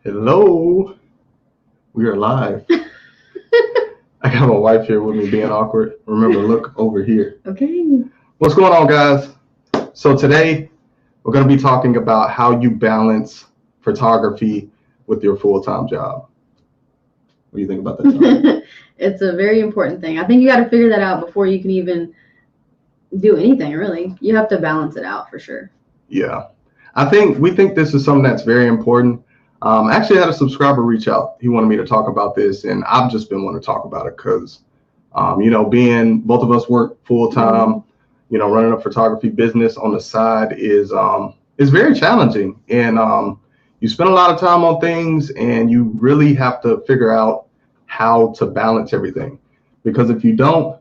Hello, we are live. I got my wife here with me being awkward. Remember, look over here. Okay. What's going on, guys? So today we're going to be talking about how you balance photography with your full-time job. What do you think about that? It's a very important thing. I think you got to figure that out before you can even do anything, really. You have to balance it out for sure. Yeah. We think this is something that's very important. I actually had a subscriber reach out. He wanted me to talk about this, and I've just been wanting to talk about it because, being both of us work full-time, running a photography business on the side is very challenging. And you spend a lot of time on things, and you really have to figure out how to balance everything. Because if you don't,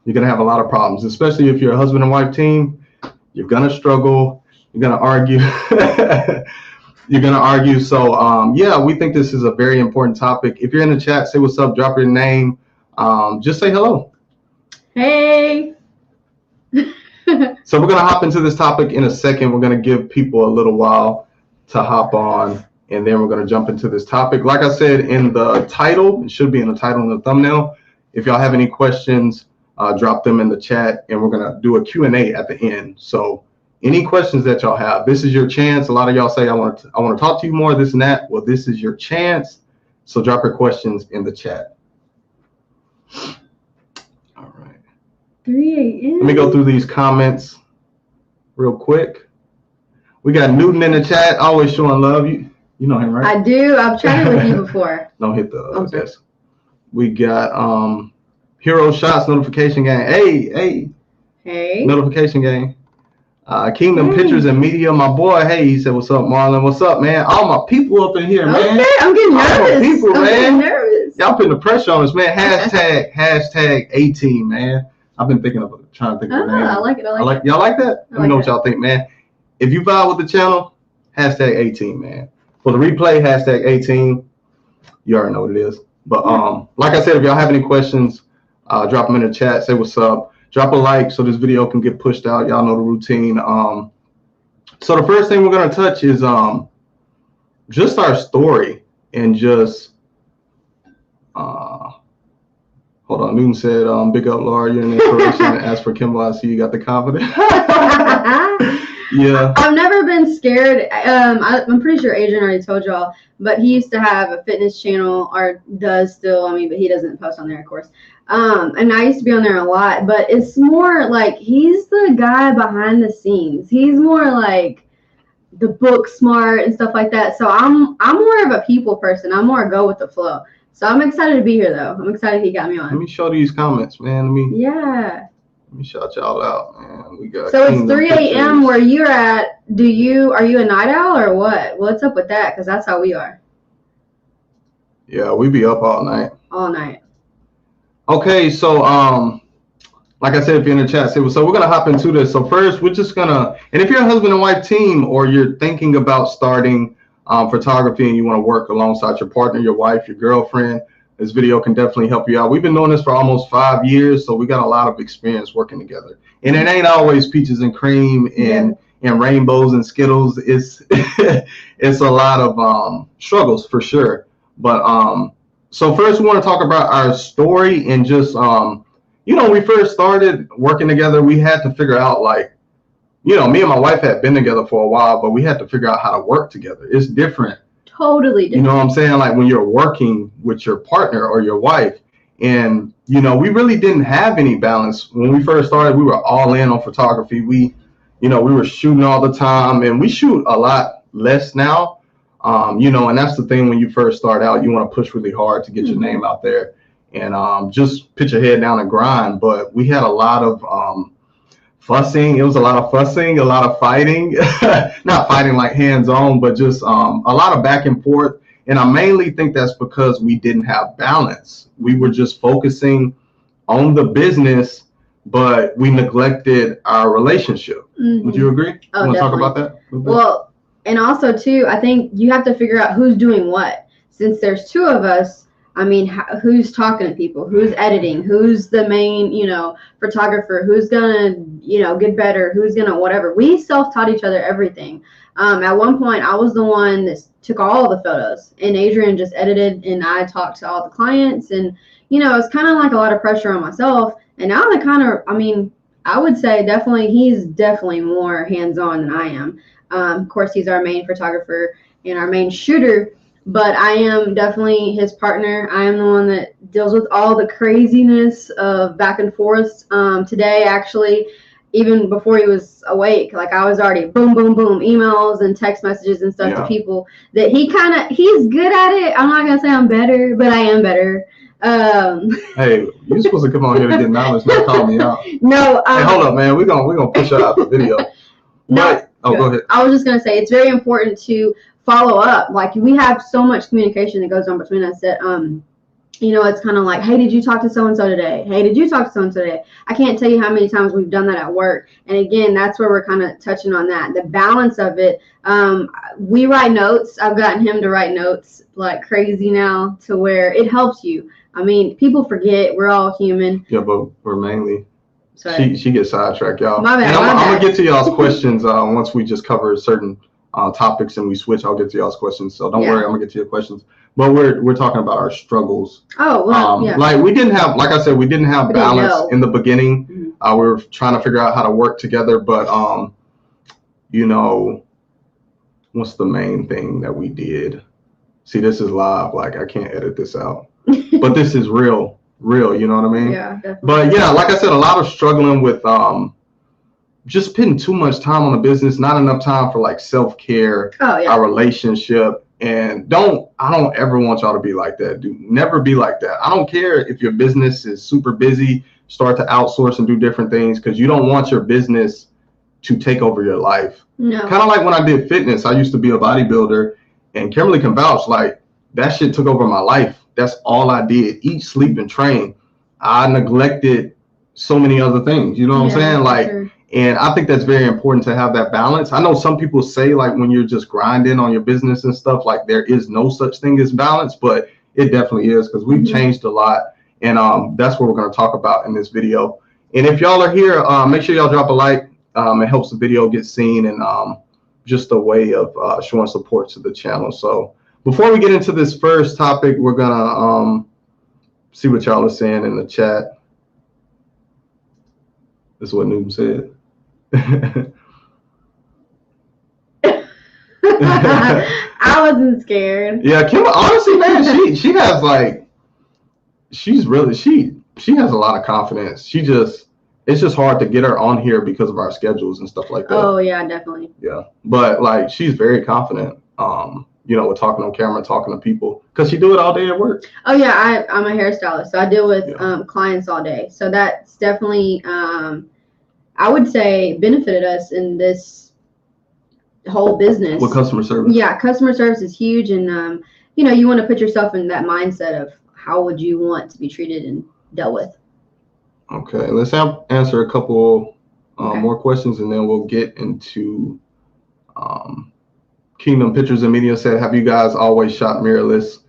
you're going to have a lot of problems, especially if you're a husband and wife team. You're going to struggle. You're going to argue. You're going to argue. So, we think this is a very important topic. If you're in the chat, say what's up, drop your name. Just say hello. Hey. So we're going to hop into this topic in a second. We're going to give people a little while to hop on, and then we're going to jump into this topic. Like I said in the title, it should be in the title and the thumbnail. If y'all have any questions, drop them in the chat, and we're going to do a Q&A at the end. So any questions that y'all have, this is your chance. A lot of y'all say, I want to talk to you more, this and that. Well, this is your chance. So drop your questions in the chat. All right. 3 a.m. Let me go through these comments real quick. We got Newton in the chat, always showing love. You know him, right? I do. I've chatted with you before. Don't hit the desk. We got Hero Shots Notification Gang. Hey. Notification Gang. Kingdom Pictures and Media, my boy. Hey, he said, what's up, Marlon? What's up, man? All my people up in here, man. Okay, I'm getting nervous. All my people, man. Getting nervous. Y'all putting the pressure on us, man. Hashtag A-Team, man. I've been trying to think of a name. I like it. Y'all like that? Let me know what y'all think, man. If you vibe with the channel, hashtag A-Team, man. For the replay, hashtag A-Team. You already know what it is. But like I said, if y'all have any questions, drop them in the chat. Say what's up. Drop a like so this video can get pushed out. Y'all know the routine. So the first thing we're going to touch is just our story and just hold on. Newton said, big up, Lard. You're an inspiration. As for Kimball, I see you got the confidence. Yeah. I've never been scared. I'm pretty sure Adrian already told y'all, but he used to have a fitness channel, or does still. But he doesn't post on there, of course. And I used to be on there a lot, but it's more like he's the guy behind the scenes. He's more like the book smart and stuff like that. So I'm more of a people person. I'm more go with the flow. So I'm excited to be here, though. I'm excited he got me on. Let me show these comments, man. Let me shout y'all out, man. We got. So it's 3 a.m. where you're at. Are you a night owl or what? What's up with that? Because that's how we are. Yeah, we be up all night. All night. Okay, so like I said, if you're in the chat, so we're gonna hop into this. So first, we're just gonna, and if you're a husband and wife team, or you're thinking about starting photography and you want to work alongside your partner, your wife, your girlfriend, this video can definitely help you out. We've been doing this for almost 5 years, so we got a lot of experience working together. And it ain't always peaches and cream and rainbows and Skittles. It's it's a lot of struggles for sure. But so first we want to talk about our story and just when we first started working together, we had to figure out, like, me and my wife had been together for a while, but we had to figure out how to work together. It's different. Totally different. You know what I'm saying? Like when you're working with your partner or your wife, and we really didn't have any balance. When we first started, we were all in on photography. We were shooting all the time, and we shoot a lot less now. And that's the thing, when you first start out, you want to push really hard to get your name out there and just put your head down and grind. But we had a lot of fussing. It was a lot of fussing, a lot of fighting, not fighting like hands on, but just a lot of back and forth. And I mainly think that's because we didn't have balance. We were just focusing on the business, but we neglected our relationship. Mm-hmm. Would you agree? Oh, you want to talk definitely. about that? Well, and also too, I think you have to figure out who's doing what. Since there's two of us, who's talking to people, who's editing, who's the main, photographer, who's gonna, get better, who's gonna whatever. We self-taught each other everything. At one point, I was the one took all the photos, and Adrian just edited, and I talked to all the clients, and it's kind of like a lot of pressure on myself. And now I would say he's definitely more hands-on than I am. Of course, he's our main photographer and our main shooter, but I am definitely his partner. I am the one that deals with all the craziness of back and forth. Today, actually, even before he was awake, like I was already boom, boom, boom, emails and text messages and stuff to people that he's good at it. I'm not gonna say I'm better, but I am better. Hey, you're supposed to come on here to get knowledge, not call me out. No. Hey, hold up, man. We're gonna push out the video. No. Go ahead. I was just gonna say it's very important to follow up. Like we have so much communication that goes on between us that it's kind of like, hey, did you talk to so-and-so today? Hey, did you talk to so-and-so today? I can't tell you how many times we've done that at work. And again, that's where we're kind of touching on that. The balance of it. We write notes. I've gotten him to write notes like crazy now to where it helps you. I mean, people forget we're all human. Yeah, but we're mainly. Sorry. She gets sidetracked, y'all. My bad, and I'm going to get to y'all's questions once we just cover certain topics and we switch. I'll get to y'all's questions. So don't worry, I'm going to get to your questions. But we're talking about our struggles. Oh, well, yeah. Like we didn't have balance in the beginning. Mm-hmm. We were trying to figure out how to work together. But, what's the main thing that we did? See, this is live. Like I can't edit this out. But this is real, you know what I mean? Yeah, definitely. But yeah, like I said, a lot of struggling with just putting too much time on the business, not enough time for like self-care, our relationship. And I don't ever want y'all to be like that. Never be like that. I don't care if your business is super busy, start to outsource and do different things because you don't want your business to take over your life. No. Kind of like when I did fitness, I used to be a bodybuilder, and Kimberly can vouch, like that shit took over my life. That's all I did. Eat, sleep, and train. I neglected so many other things. You know what I'm saying? Like, sure. And I think that's very important to have that balance. I know some people say like when you're just grinding on your business and stuff, like there is no such thing as balance, but it definitely is because we've changed a lot. And that's what we're going to talk about in this video. And if y'all are here, make sure y'all drop a like. It helps the video get seen and just a way of showing support to the channel. So before we get into this first topic, we're going to see what y'all are saying in the chat. This is what Noob said. I wasn't scared. Yeah, Kim, honestly, man, she has like, she has a lot of confidence. It's just hard to get her on here because of our schedules and stuff like that. Oh yeah, definitely. Yeah, but like she's very confident. With talking on camera, talking to people, because she do it all day at work. Oh yeah, I'm a hairstylist, so I deal with clients all day. So that's definitely, I would say, benefited us in this whole business. With customer service. Yeah, customer service is huge, and you want to put yourself in that mindset of how would you want to be treated and dealt with. Okay, let's answer a couple more questions, and then we'll get into. Kingdom Pictures and Media said, have you guys always shot mirrorless,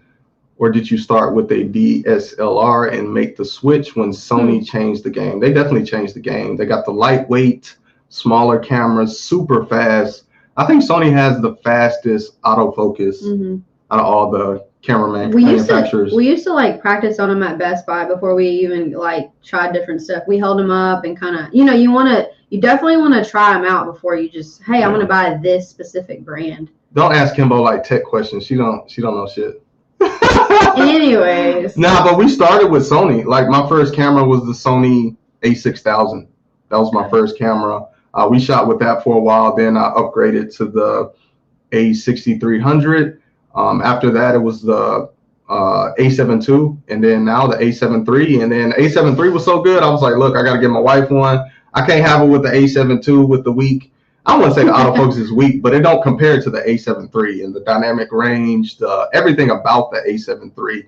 or did you start with a DSLR and make the switch when Sony changed the game? They definitely changed the game. They got the lightweight, smaller cameras, super fast. I think Sony has the fastest autofocus out of all the manufacturers. We used to like practice on them at Best Buy before we even like tried different stuff. We held them up and kind of, you definitely want to try them out before you just, hey, I'm going to buy this specific brand. Don't ask Kimbo like tech questions. She don't know shit. Anyways. Nah, but we started with Sony. Like my first camera was the Sony A6000. That was my first camera. We shot with that for a while. Then I upgraded to the A6300. After that, it was the A7 II, and then now the A7 III. And then A7 III was so good, I was like, look, I got to get my wife one. I can't have it with the A7 II with the weak. I wouldn't say the autofocus is weak, but it don't compare to the A7 III and the dynamic range. Everything about the A7 III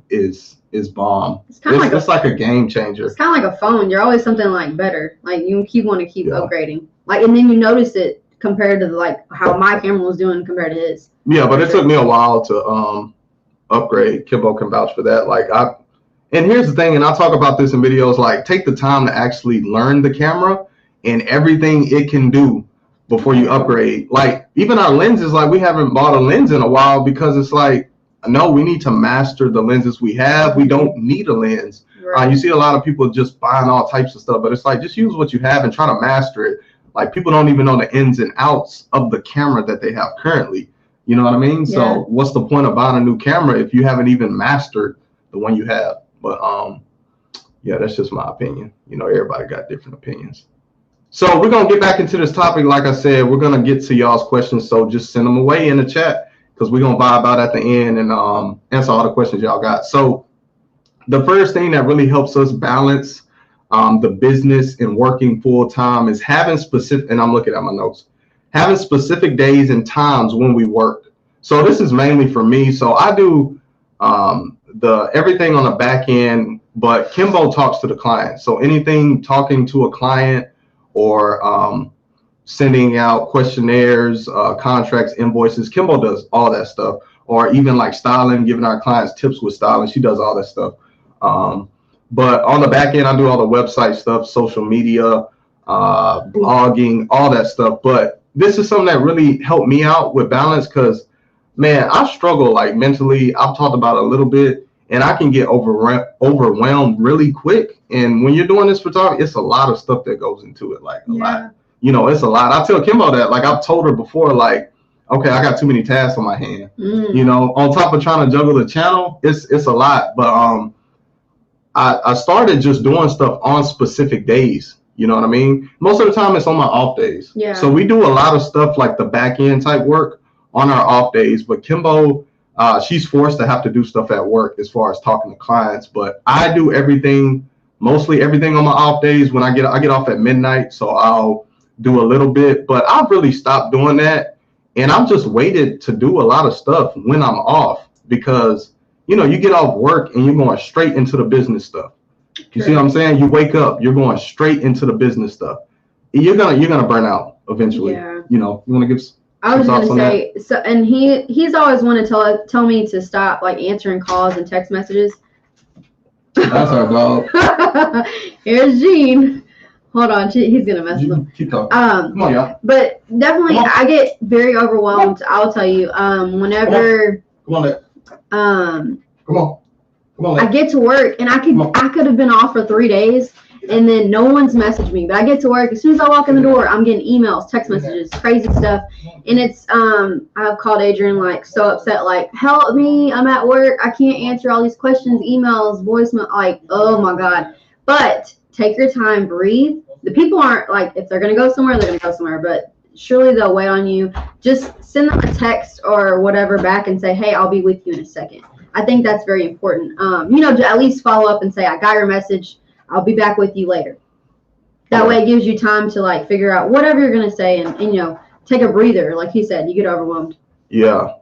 is bomb. It's like a game changer. It's kind of like a phone. You're always something like better. Like you want to keep upgrading. Like, and then you notice it compared to like how my camera was doing compared to his. Yeah, but it took me a while to upgrade. Kimbo can vouch for that. And here's the thing, and I'll talk about this in videos, like take the time to actually learn the camera and everything it can do. before you upgrade. Like even our lenses, like we haven't bought a lens in a while because it's like, no, we need to master the lenses we have. We don't need a lens. Right. You see a lot of people just buying all types of stuff, but it's like, just use what you have and try to master it. Like people don't even know the ins and outs of the camera that they have currently. You know what I mean? Yeah. So what's the point of buying a new camera if you haven't even mastered the one you have? But yeah, that's just my opinion. You know, everybody got different opinions. So we're going to get back into this topic. Like I said, we're going to get to y'all's questions. So just send them away in the chat because we're going to vibe out at the end and answer all the questions y'all got. So the first thing that really helps us balance the business and working full time is having specific, and I'm looking at my notes, having specific days and times when we work. So this is mainly for me. So I do the everything on the back end, but Kimbo talks to the client. So anything talking to a client or sending out questionnaires, contracts, invoices, Kimbo does all that stuff. Or even like styling, giving our clients tips with styling, she does all that stuff. But on the back end, I do all the website stuff, social media, blogging, all that stuff. But this is something that really helped me out with balance because, man, I struggle like mentally. I've talked about it a little bit, and I can get overwhelmed really quick. And when you're doing this photography, it's a lot of stuff that goes into it, like a lot. You know, it's a lot. I tell Kimbo that, like I've told her before, like, okay, I got too many tasks on my hand. You know, on top of trying to juggle the channel, it's a lot. But I started just doing stuff on specific days. You know what I mean? Most of the time it's on my off days. Yeah. So we do a lot of stuff like the back end type work on our off days. But Kimbo, she's forced to have to do stuff at work as far as talking to clients. But I do everything, mostly everything on my off days. When I get off at midnight, so I'll do a little bit. But I've really stopped doing that. And I've just waited to do a lot of stuff when I'm off because, you know, you get off work and you're going straight into the business stuff. You see what I'm saying? You wake up, you're going straight into the business stuff. You're gonna burn out eventually. Yeah. You know, you want to give I was gonna say that? So, and he's always wanted to tell me to stop like answering calls and text messages. That's our dog. Here's Gene. Hold on, he's gonna mess with them. Keep talking. Come on, y'all. But definitely, I get very overwhelmed. I'll tell you. Whenever. Come on. Come on. I get to work and I could have been off for 3 days and then no one's messaged me. But I get to work, as soon as I walk in the door, I'm getting emails, text messages, crazy stuff. And it's I've called Adrian like so upset, like, help me, I'm at work, I can't answer all these questions, emails, voicemail, like, oh my God. But take your time, breathe. The people aren't like, if they're gonna go somewhere, they're gonna go somewhere, but surely they'll wait on you. Just send them a text or whatever back and say, hey, I'll be with you in a second. I think that's very important. You know, to at least follow up and say, I got your message. I'll be back with you later. That way it gives you time to like figure out whatever you're going to say and, you know, take a breather. Like he said, you get overwhelmed. Yeah.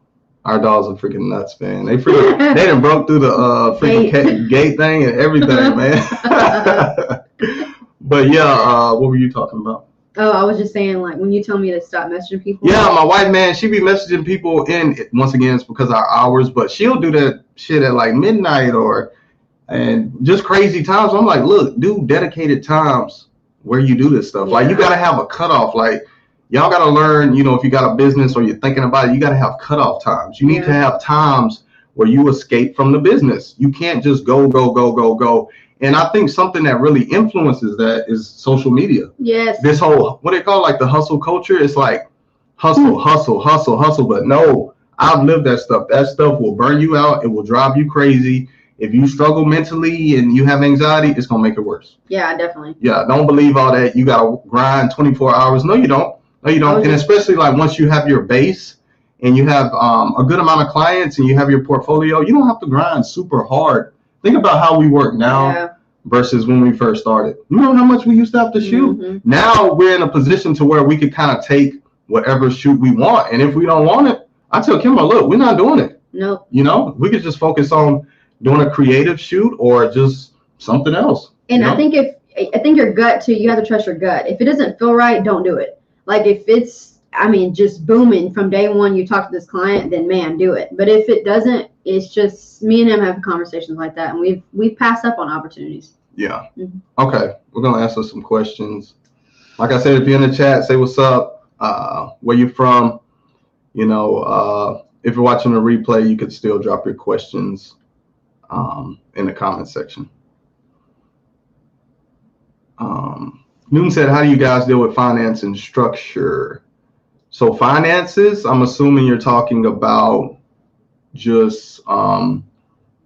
Our dogs are freaking nuts, man. They done broke through the freaking gate thing and everything, man. But yeah, what were you talking about? Oh, I was just saying, like, when you tell me to stop messaging people. Yeah, my wife, man, she be messaging people once again, it's because of our hours, but she'll do that shit at like midnight and just crazy times. I'm like, look, do dedicated times where you do this stuff. Yeah. Like, you got to have a cutoff. Like, y'all got to learn, you know, if you got a business or you're thinking about it, you got to have cutoff times. You need to have times where you escape from the business. You can't just go. And I think something that really influences that is social media. Yes. This whole, what they call like the hustle culture. It's like hustle. But no, I've lived that stuff. That stuff will burn you out. It will drive you crazy. If you struggle mentally and you have anxiety, it's going to make it worse. Yeah, definitely. Yeah, don't believe all that. You got to grind 24 hours. No, you don't. And especially like once you have your base and you have a good amount of clients and you have your portfolio, you don't have to grind super hard. Think about how we work now versus when we first started. You know how much we used to have to shoot? Mm-hmm. Now we're in a position to where we could kind of take whatever shoot we want. And if we don't want it, I tell Kimbo, look, we're not doing it. Nope. You know, we could just focus on doing a creative shoot or just something else. And I think your gut too, you have to trust your gut. If it doesn't feel right, don't do it. Like if it's, just booming from day one, you talk to this client, then man, do it. But if it doesn't, it's just me and him having conversations like that. And we've passed up on opportunities. Yeah. Mm-hmm. Okay. We're going to answer some questions. Like I said, if you're in the chat, say what's up. where you're from. You know, if you're watching the replay, you could still drop your questions in the comment section. Newton said, how do you guys deal with finance and structure? So finances, I'm assuming you're talking about just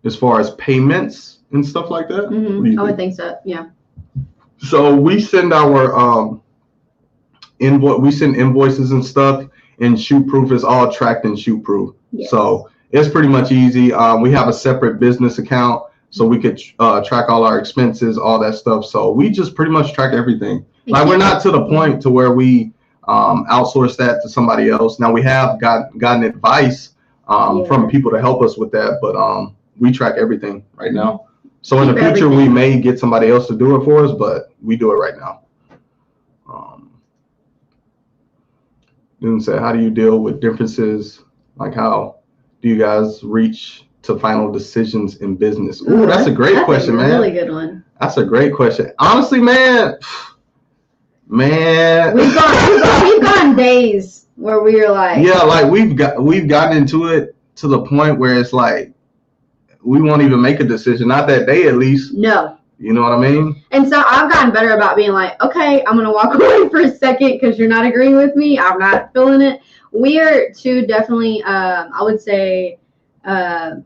as far as payments and stuff like that? Mm-hmm. I would think so, yeah. So we send our invoices and stuff, and ShootProof is all tracked in ShootProof. Yes. So it's pretty much easy. We have a separate business account, so we could track all our expenses, all that stuff. So we just pretty much track everything. Like, we're not to the point to where we outsource that to somebody else. Now, we have gotten advice from people to help us with that, but we track everything right now. So in the future, we may get somebody else to do it for us, but we do it right now. Newton said, how do you deal with differences? Like, how do you guys reach to final decisions in business? Ooh, that's a great question, man. Really good one. That's a great question. Honestly, man, we've gone days where we were like, yeah, like we've gotten into it to the point where it's like we won't even make a decision, not that day at least. No. You know what I mean? And so I've gotten better about being like, okay, I'm gonna walk away for a second because you're not agreeing with me. I'm not feeling it. We are two definitely. I would say, how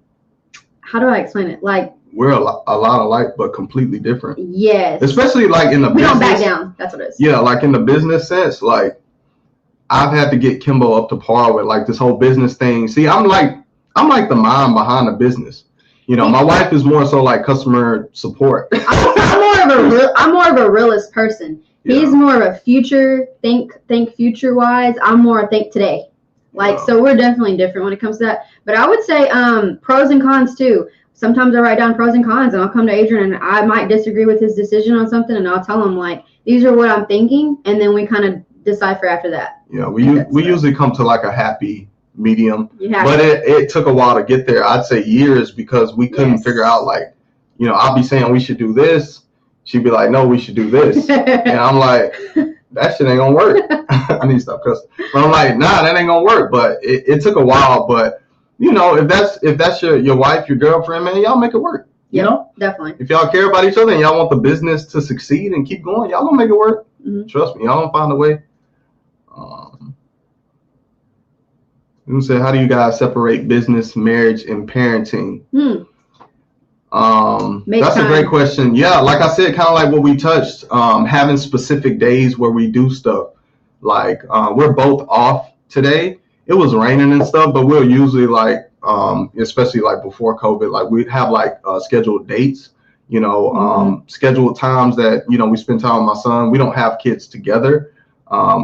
do I explain it? Like, we're a lot alike, but completely different. Yes. Especially like in the business. We don't back down. That's what it is. Yeah, like in the business sense, like I've had to get Kimbo up to par with like this whole business thing. See, I'm like the mind behind the business. You know, my wife is more so like customer support. I'm more of a realist person. Yeah. He's more of a future think future wise. I'm more think today. Like, so we're definitely different when it comes to that. But I would say pros and cons too. Sometimes I write down pros and cons, and I'll come to Adrian, and I might disagree with his decision on something, and I'll tell him like, these are what I'm thinking, and then we kind of decipher after that. Yeah, we usually come to like a happy medium, but it took a while to get there. I'd say years, because we couldn't figure out, like, you know, I'll be saying we should do this, she'd be like, no, we should do this. And I'm like, that shit ain't gonna work. I need to stop cussing. But I'm like, nah, that ain't gonna work. But it took a while. But you know, if that's your wife, your girlfriend, man, y'all make it work. You know? Definitely. If y'all care about each other and y'all want the business to succeed and keep going, y'all gonna make it work. Mm-hmm. Trust me, y'all gonna find a way. You say, how do you guys separate business, marriage, and parenting? That's a great question. Yeah, like I said, kind of like what we touched, having specific days where we do stuff. Like, we're both off today. It was raining and stuff, but we'll usually like, especially like before COVID, like we'd have like scheduled dates, you know, scheduled times that, you know, we spend time with my son. We don't have kids together.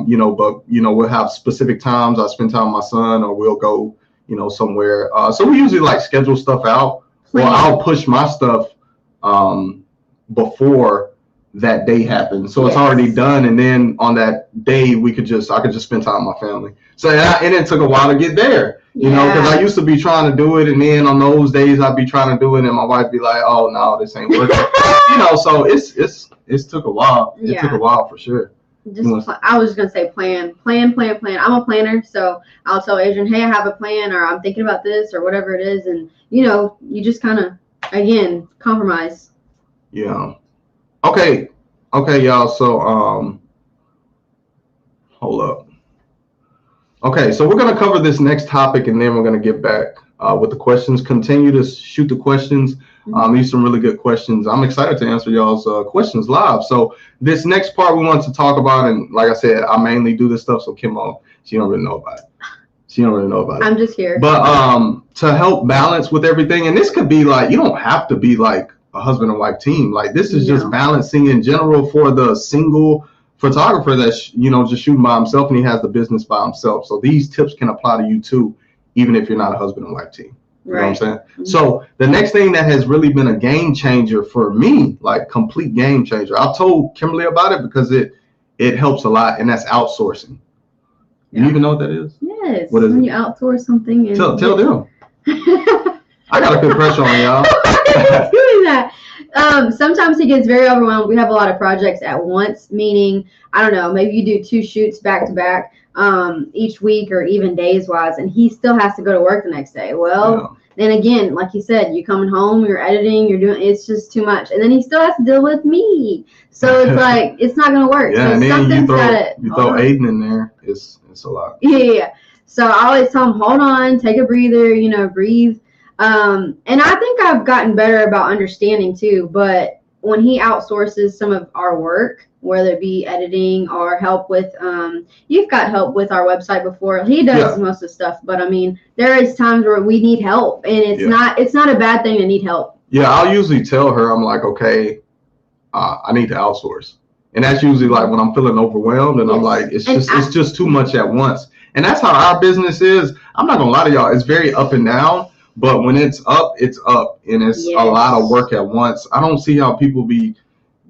You know, but, you know, we'll have specific times I spend time with my son, or we'll go, you know, somewhere. So we usually like schedule stuff out, or I'll push my stuff before that day happens. So it's already done. And then on that day, I could just spend time with my family. So and it took a while to get there, you know, because I used to be trying to do it. And then on those days, I'd be trying to do it. And my wife be like, oh, no, this ain't working. You know, so it took a while. It took a while for sure. I was just gonna say plan. I'm a planner, so I'll tell Adrian, hey, I have a plan, or I'm thinking about this, or whatever it is, and you know, you just kind of, again, compromise. Yeah. Okay, y'all. So hold up. Okay, so we're gonna cover this next topic, and then we're gonna get back with the questions. Continue to shoot the questions. These are some really good questions. I'm excited to answer y'all's questions live. So this next part we want to talk about, and like I said, I mainly do this stuff, so Kimmo, she don't really know about it. I'm just here. But to help balance with everything, and this could be like, you don't have to be like a husband and wife team. Like, this is just balancing in general for the single photographer that's, you know, just shooting by himself, and he has the business by himself. So these tips can apply to you too, even if you're not a husband and wife team. You know what I'm saying? Mm-hmm. So the next thing that has really been a game changer for me, like complete game changer, I told Kimberly about it because it helps a lot, and that's outsourcing. You even know what that is? Yes. What is when you outsource something. And tell them. I got to put pressure on y'all. Doing that. Sometimes it gets very overwhelmed. We have a lot of projects at once, meaning, I don't know, maybe you do 2 shoots back to back. each week or even days wise, and he still has to go to work the next day. Well, then again, like you said, you coming home, you're editing, you're doing, it's just too much, and then he still has to deal with me. So it's like it's not gonna work. Yeah, so and then you throw on. Aiden in there. It's a lot. Yeah. So I always tell him, hold on, take a breather, breathe. And I think I've gotten better about understanding too. But when he outsources some of our work, whether it be editing or help with, you've got help with our website before. He does most of the stuff, but I mean, there is times where we need help, and it's not a bad thing to need help. Yeah, I'll usually tell her, I'm like, okay, I need to outsource, and that's usually like when I'm feeling overwhelmed, and I'm like, it's just too much at once. And that's how our business is. I'm not gonna lie to y'all, it's very up and down, but when it's up, and it's a lot of work at once. I don't see how people be,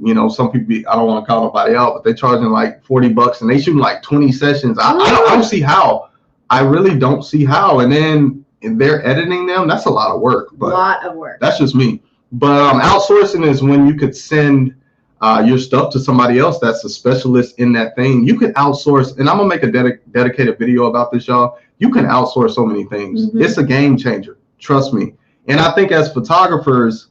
some people be, I don't want to call nobody out, but they're charging like $40 and they shooting like 20 sessions. I don't see how. I really don't see how. And then if they're editing them, that's a lot of work. But a lot of work. That's just me. But outsourcing is when you could send your stuff to somebody else that's a specialist in that thing. You could outsource, and I'm gonna make a dedicated video about this, y'all. You can outsource so many things. It's a game changer, trust me. And I think as photographers,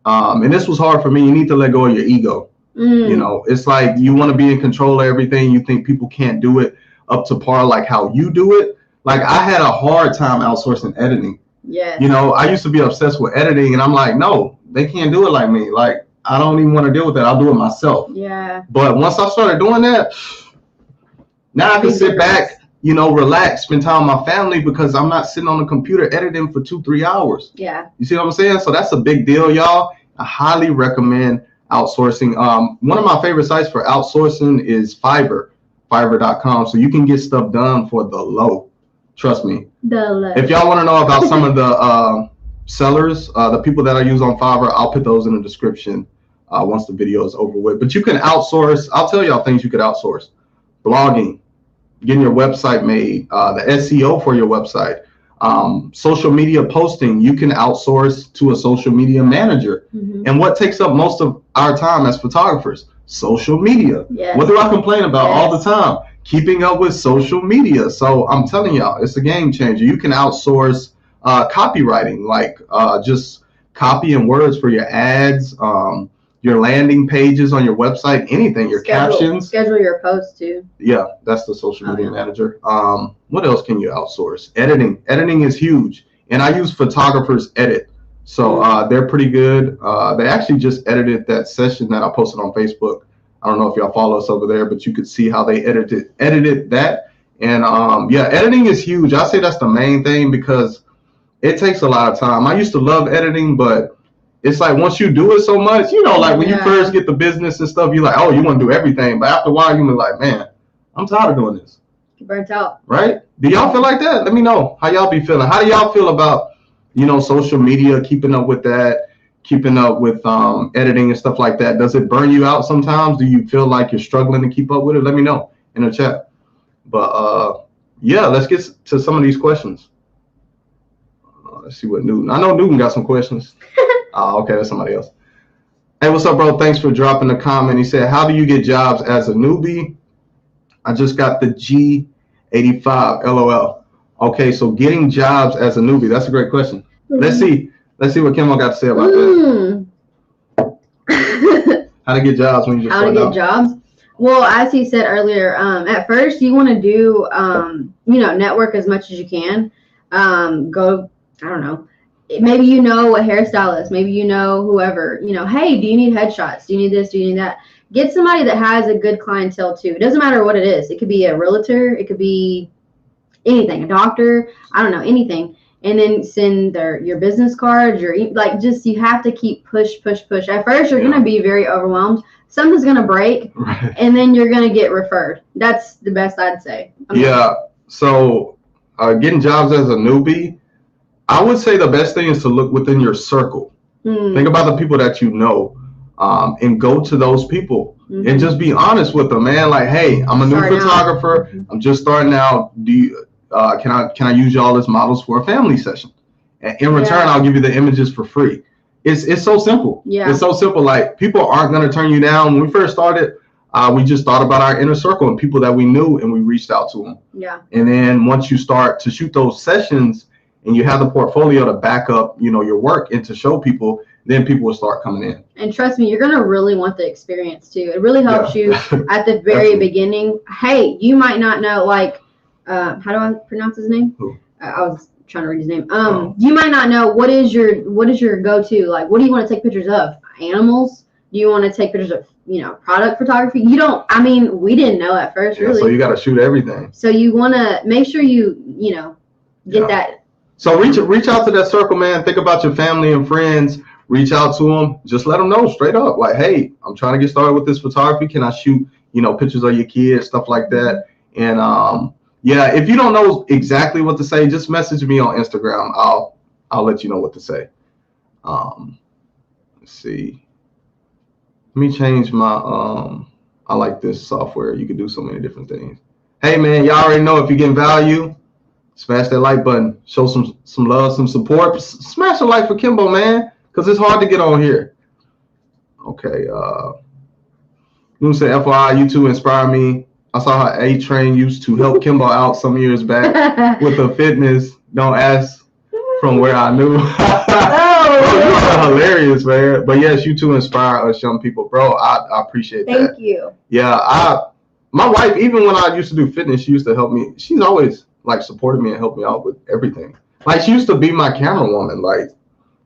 and this was hard for me, you need to let go of your ego. It's like you want to be in control of everything. You think people can't do it up to par like how you do it. Like I had a hard time outsourcing editing. Yes. I used to be obsessed with editing, and I'm like, no, they can't do it like me. Like I don't even want to deal with that. I'll do it myself. Yeah. But once I started doing that, now I can sit back, relax, spend time with my family because I'm not sitting on the computer editing for 2-3 hours. Yeah. You see what I'm saying? So that's a big deal, y'all. I highly recommend outsourcing. One of my favorite sites for outsourcing is Fiverr.com. So you can get stuff done for the low. Trust me. The low. If y'all want to know about some of the sellers, the people that I use on Fiverr, I'll put those in the description once the video is over with. But you can outsource. I'll tell y'all things you could outsource. Blogging, getting your website made, the SEO for your website, social media posting, you can outsource to a social media manager. And what takes up most of our time as photographers? Social media. Yes. What do I complain about all the time? Keeping up with social media. So I'm telling y'all, it's a game changer. You can outsource copywriting, like just copying words for your ads, your landing pages on your website, anything, your captions. Schedule your posts too. Yeah, that's the social media manager. What else can you outsource? Editing. Editing is huge. And I use Photographers Edit. So they're pretty good. They actually just edited that session that I posted on Facebook. I don't know if y'all follow us over there, but you could see how they edited that. And editing is huge. I say that's the main thing because it takes a lot of time. I used to love editing, but it's like once you do it so much, like when you first get the business and stuff, you're like, oh, you want to do everything. But after a while, you're like, man, I'm tired of doing this. Burnt out. Right? Do y'all feel like that? Let me know how y'all be feeling. How do y'all feel about, social media, keeping up with that, keeping up with editing and stuff like that? Does it burn you out sometimes? Do you feel like you're struggling to keep up with it? Let me know in the chat. But let's get to some of these questions. Let's see what Newton. I know Newton got some questions. Okay, that's somebody else. Hey, what's up, bro? Thanks for dropping a comment. He said, how do you get jobs as a newbie? I just got the G85, LOL. Okay, so getting jobs as a newbie, that's a great question. Let's see what Kimmo got to say about that. How to get jobs when you just start out. How to get jobs? Well, as he said earlier, at first you want to do, network as much as you can. Go, I don't know. Maybe you know a hairstylist. Maybe you know whoever. Hey, do you need headshots? Do you need this? Do you need that? Get somebody that has a good clientele too. It doesn't matter what it is. It could be a realtor. It could be anything. A doctor. I don't know, anything. And then send your business cards. You have to keep push. At first, you're gonna be very overwhelmed. Something's gonna break, and then you're gonna get referred. That's the best I'd say. So getting jobs as a newbie, I would say the best thing is to look within your circle. Think about the people that you know, and go to those people and just be honest with them, man. Like, hey, I'm a new photographer. I'm just starting out. Do you, can I use y'all as models for a family session? And in return, I'll give you the images for free. It's so simple. It's so simple. Like, people aren't going to turn you down. When we first started, we just thought about our inner circle and people that we knew, and we reached out to them. Yeah. And then once you start to shoot those sessions and you have the portfolio to back up, your work and to show people, then people will start coming in. And trust me, you're going to really want the experience too. It really helps you at the very beginning. Hey, you might not know, like, how do I pronounce his name? Who? I was trying to read his name. You might not know what is your go-to, like, what do you want to take pictures of? Animals? Do you want to take pictures of, product photography? We didn't know at first, really. So you got to shoot everything. So you want to make sure you get that. So reach out to that circle, man. Think about your family and friends. Reach out to them. Just let them know straight up, like, hey, I'm trying to get started with this photography. Can I shoot, pictures of your kids, stuff like that? And if you don't know exactly what to say, just message me on Instagram. I'll let you know what to say. Let's see. Let me change my I like this software. You can do so many different things. Hey man, y'all already know if you're getting value, smash that like button. Show some love, some support. Smash a like for Kimbo, man, because it's hard to get on here. Okay. You said FYI, you two inspire me. I saw how A-Train used to help Kimbo out some years back with the fitness. Don't ask from where I knew. You are hilarious, man. But yes, you two inspire us young people, bro. I appreciate that. Thank you. Yeah, my wife, even when I used to do fitness, she used to help me. She's always like supported me and helped me out with everything. Like she used to be my camera woman. Like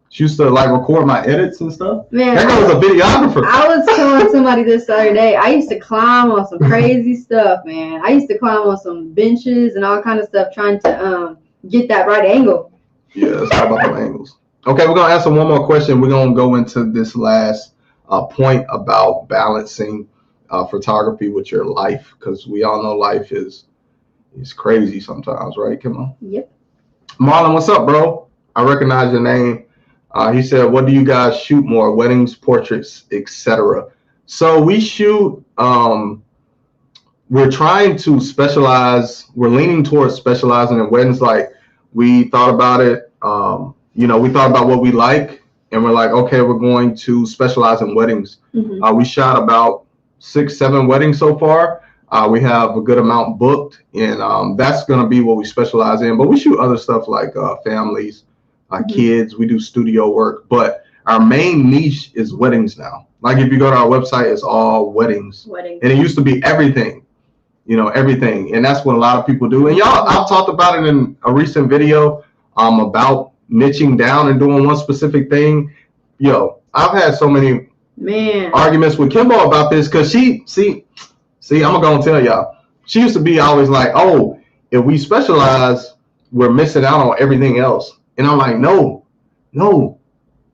she used to like record my edits and stuff. Man, that girl was a videographer. I was telling somebody this the other day. I used to climb on some crazy stuff, man. I used to climb on some benches and all kind of stuff, trying to get that right angle. Yeah, it's all about the angles. Okay, we're gonna answer one more question. We're gonna go into this last point about balancing photography with your life, because we all know life is crazy sometimes, right? Come on. Yep. Marlon, what's up, bro? I recognize your name. He said, what do you guys shoot more? Weddings, portraits, etc. So we shoot, we're trying to specialize. We're leaning towards specializing in weddings. Like we thought about it. We thought about what we like, and we're like, okay, we're going to specialize in weddings. Mm-hmm. We shot about 6-7 weddings so far. We have a good amount booked, and that's going to be what we specialize in. But we shoot other stuff like families, kids. We do studio work, but our main niche is weddings now. Like if you go to our website, it's all weddings. And it used to be everything, everything. And that's what a lot of people do. And y'all, I've talked about it in a recent video about niching down and doing one specific thing. I've had so many arguments with Kimbo about this, because she, I'm gonna tell y'all, she used to be always like, oh, if we specialize, we're missing out on everything else. And I'm like, no.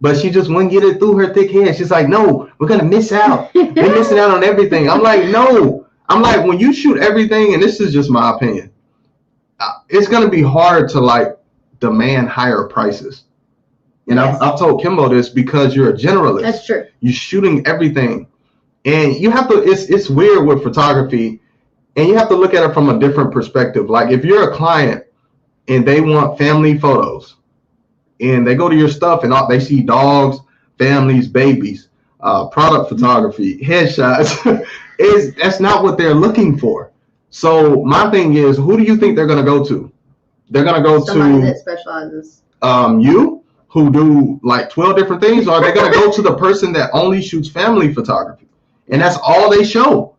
But she just wouldn't get it through her thick head. She's like, no, we're gonna miss out. We're missing out on everything. I'm like, no. I'm like, when you shoot everything, and this is just my opinion, it's gonna be hard to like demand higher prices. And yes. I've told Kimbo this, because you're a generalist. That's true. You're shooting everything. And you have to, it's weird with photography, and you have to look at it from a different perspective. Like if you're a client and they want family photos, and they go to your stuff and they see dogs, families, babies, product photography, headshots, that's not what they're looking for. So my thing is, who do you think they're going to go to? They're going to go somebody that specializes. You, who do like 12 different things, or they're going to go to the person that only shoots family photography, and that's all they show.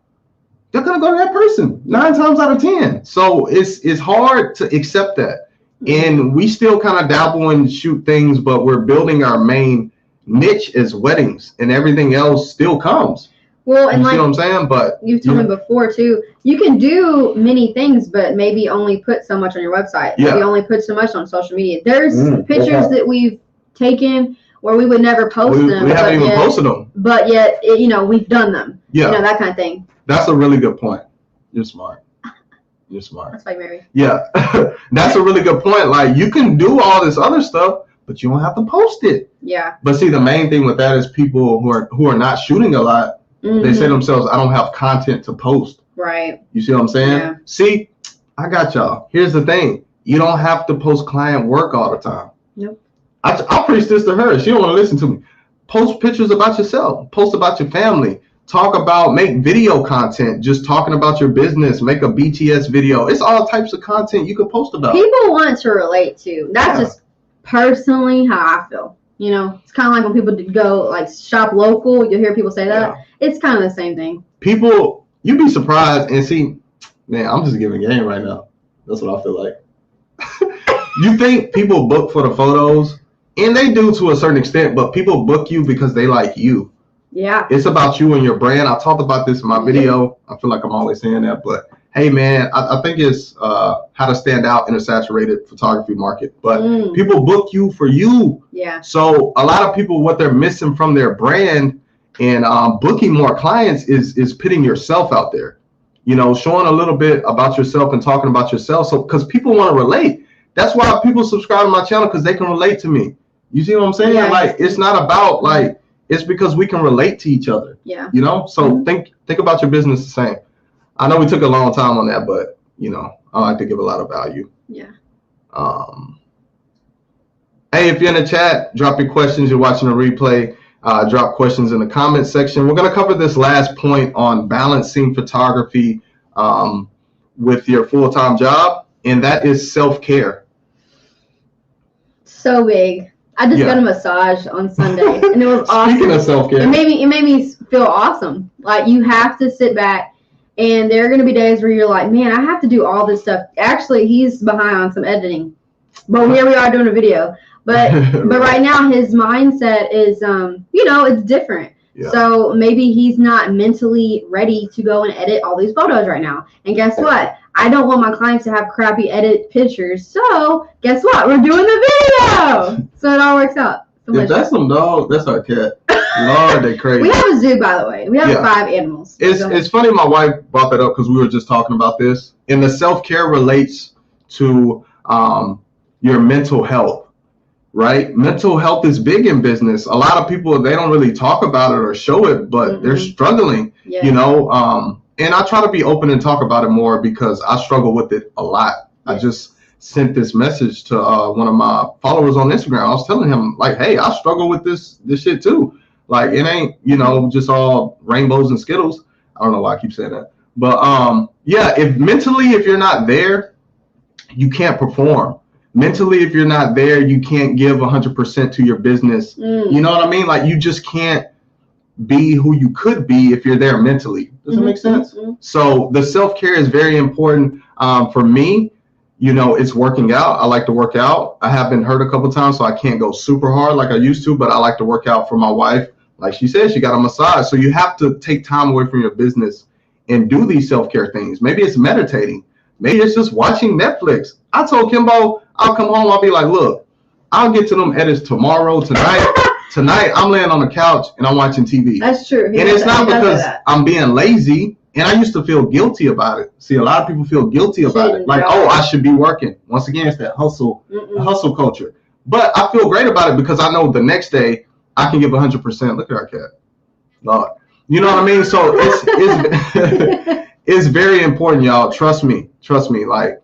They're going to go to that person 9 times out of 10. So it's hard to accept that. And we still kind of dabble and shoot things, but we're building our main niche as weddings, and everything else still comes. Well, and you see what I'm saying? But you've told me before too, you can do many things, but maybe only put so much on your website. Yeah. Maybe only put so much on social media. There's pictures that we've taken where we would never post them. We haven't even posted them. But yet, we've done them. Yeah. That kind of thing. That's a really good point. You're smart. You're smart. That's like Mary. Yeah. That's a really good point. Like you can do all this other stuff, but you don't have to post it. Yeah. But see, the main thing with that is people who are not shooting a lot, they say to themselves, I don't have content to post. Right. You see what I'm saying? Yeah. See, I got y'all. Here's the thing. You don't have to post client work all the time. Nope. I'll preach this to her. She don't want to listen to me. Post pictures about yourself. Post about your family. make video content, just talking about your business, make a BTS video. It's all types of content you could post about. People want to relate to. That's just personally how I feel. You know, it's kind of like when people go like shop local, you'll hear people say that. It's kind of the same thing. People, you'd be surprised and see, man, I'm just giving game right now. That's what I feel like. You think people book for the photos, and they do to a certain extent, but people book you because they like you. Yeah. It's about you and your brand. I talked about this in my video. I feel like I'm always saying that, but hey, man, I think it's how to stand out in a saturated photography market. But people book you for you. Yeah. So a lot of people, what they're missing from their brand and booking more clients is putting yourself out there. You know, showing a little bit about yourself and talking about yourself. So because people want to relate. That's why people subscribe to my channel, because they can relate to me. You see what I'm saying? Yeah. Like, it's not about like, it's because we can relate to each other. Yeah. You know, so think about your business the same. I know we took a long time on that, but you know, I like to give a lot of value. Yeah. Hey, if you're in the chat, drop your questions. You're watching a replay. Drop questions in the comment section. We're going to cover this last point on balancing photography with your full-time job, and that is self-care. So big. I just got a massage on Sunday, and it was awesome. Speaking of self-care, it made me feel awesome. Like, you have to sit back, and there are going to be days where you're like, man, I have to do all this stuff. Actually, he's behind on some editing, but here we are doing a video. But right now his mindset is, you know, it's different. Yeah. So maybe he's not mentally ready to go and edit all these photos right now. And guess what? I don't want my clients to have crappy edit pictures. So guess what? We're doing the video. So it all works out. So if that's some dog, that's our cat. Lord, they crazy. We have a zoo, by the way. We have 5 animals. It's funny my wife brought that up because we were just talking about this. And the self-care relates to your mental health. Right? Mental health is big in business. A lot of people, they don't really talk about it or show it, but they're struggling, you know, and I try to be open and talk about it more because I struggle with it a lot. I just sent this message to one of my followers on Instagram. I was telling him, like, hey, I struggle with this shit too. Like, it ain't, you know, just all rainbows and Skittles. I don't know why I keep saying that. But yeah, if you're not there, you can't perform. Mentally, if you're not there, you can't give 100% to your business. You know what I mean? Like, you just can't be who you could be if you're there mentally. Does that make sense? So the self-care is very important. For me, you know, it's working out. I like to work out. I have been hurt a couple times, so I can't go super hard like I used to, but I like to work out for my wife. Like she said, she got a massage. So you have to take time away from your business and do these self-care things. Maybe it's meditating. Maybe it's just watching Netflix. I told Kimbo, I'll come home, I'll be like, look, I'll get to them edits tomorrow, tonight. Tonight, I'm laying on the couch and I'm watching TV. That's true. And it's not because I'm being lazy. And I used to feel guilty about it. See, a lot of people feel guilty about it. Like, oh, I should be working. Once again, it's that hustle culture. But I feel great about it because I know the next day I can give 100%. Look at our cat. Lord. You know what I mean? So it's very important, y'all. Trust me. Like,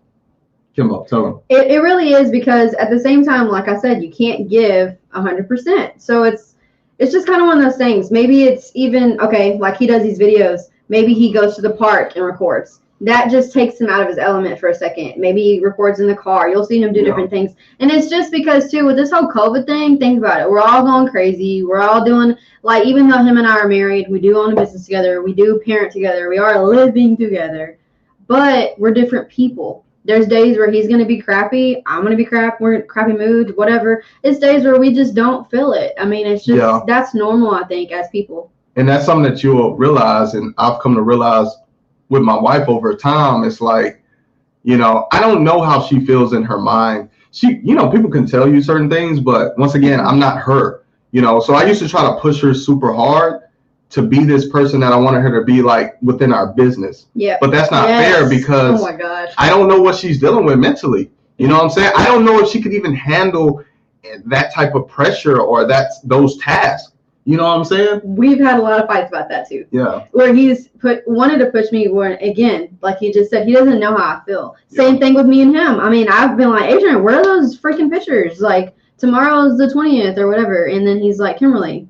Kimbo, tell them. It really is, because at the same time, like I said, you can't give 100%. So it's just kind of one of those things. Maybe it's even, okay, like he does these videos. Maybe he goes to the park and records. That just takes him out of his element for a second. Maybe he records in the car. You'll see him do different things. And it's just because, too, with this whole COVID thing, think about it. We're all going crazy. We're all doing, like, even though him and I are married, we do own a business together. We do parent together. We are living together. But we're different people. There's days where he's going to be crappy. I'm going to be crap. We're in a crappy mood, whatever. It's days where we just don't feel it. I mean, it's just, that's normal, I think, as people. And that's something that you'll realize, and I've come to realize with my wife over time. It's like, you know, I don't know how she feels in her mind. She, you know, people can tell you certain things, but once again, I'm not her, you know. So I used to try to push her super hard to be this person that I wanted her to be, like, within our business. Yeah. But that's not fair because oh my gosh, I don't know what she's dealing with mentally. You know what I'm saying? I don't know if she could even handle that type of pressure or those tasks. You know what I'm saying? We've had a lot of fights about that too. Yeah. Where he's wanted to push me where, again, like he just said, he doesn't know how I feel. Same thing with me and him. I mean, I've been like, Adrian, where are those freaking pictures? Like, tomorrow's the 20th or whatever. And then he's like, Kimberly,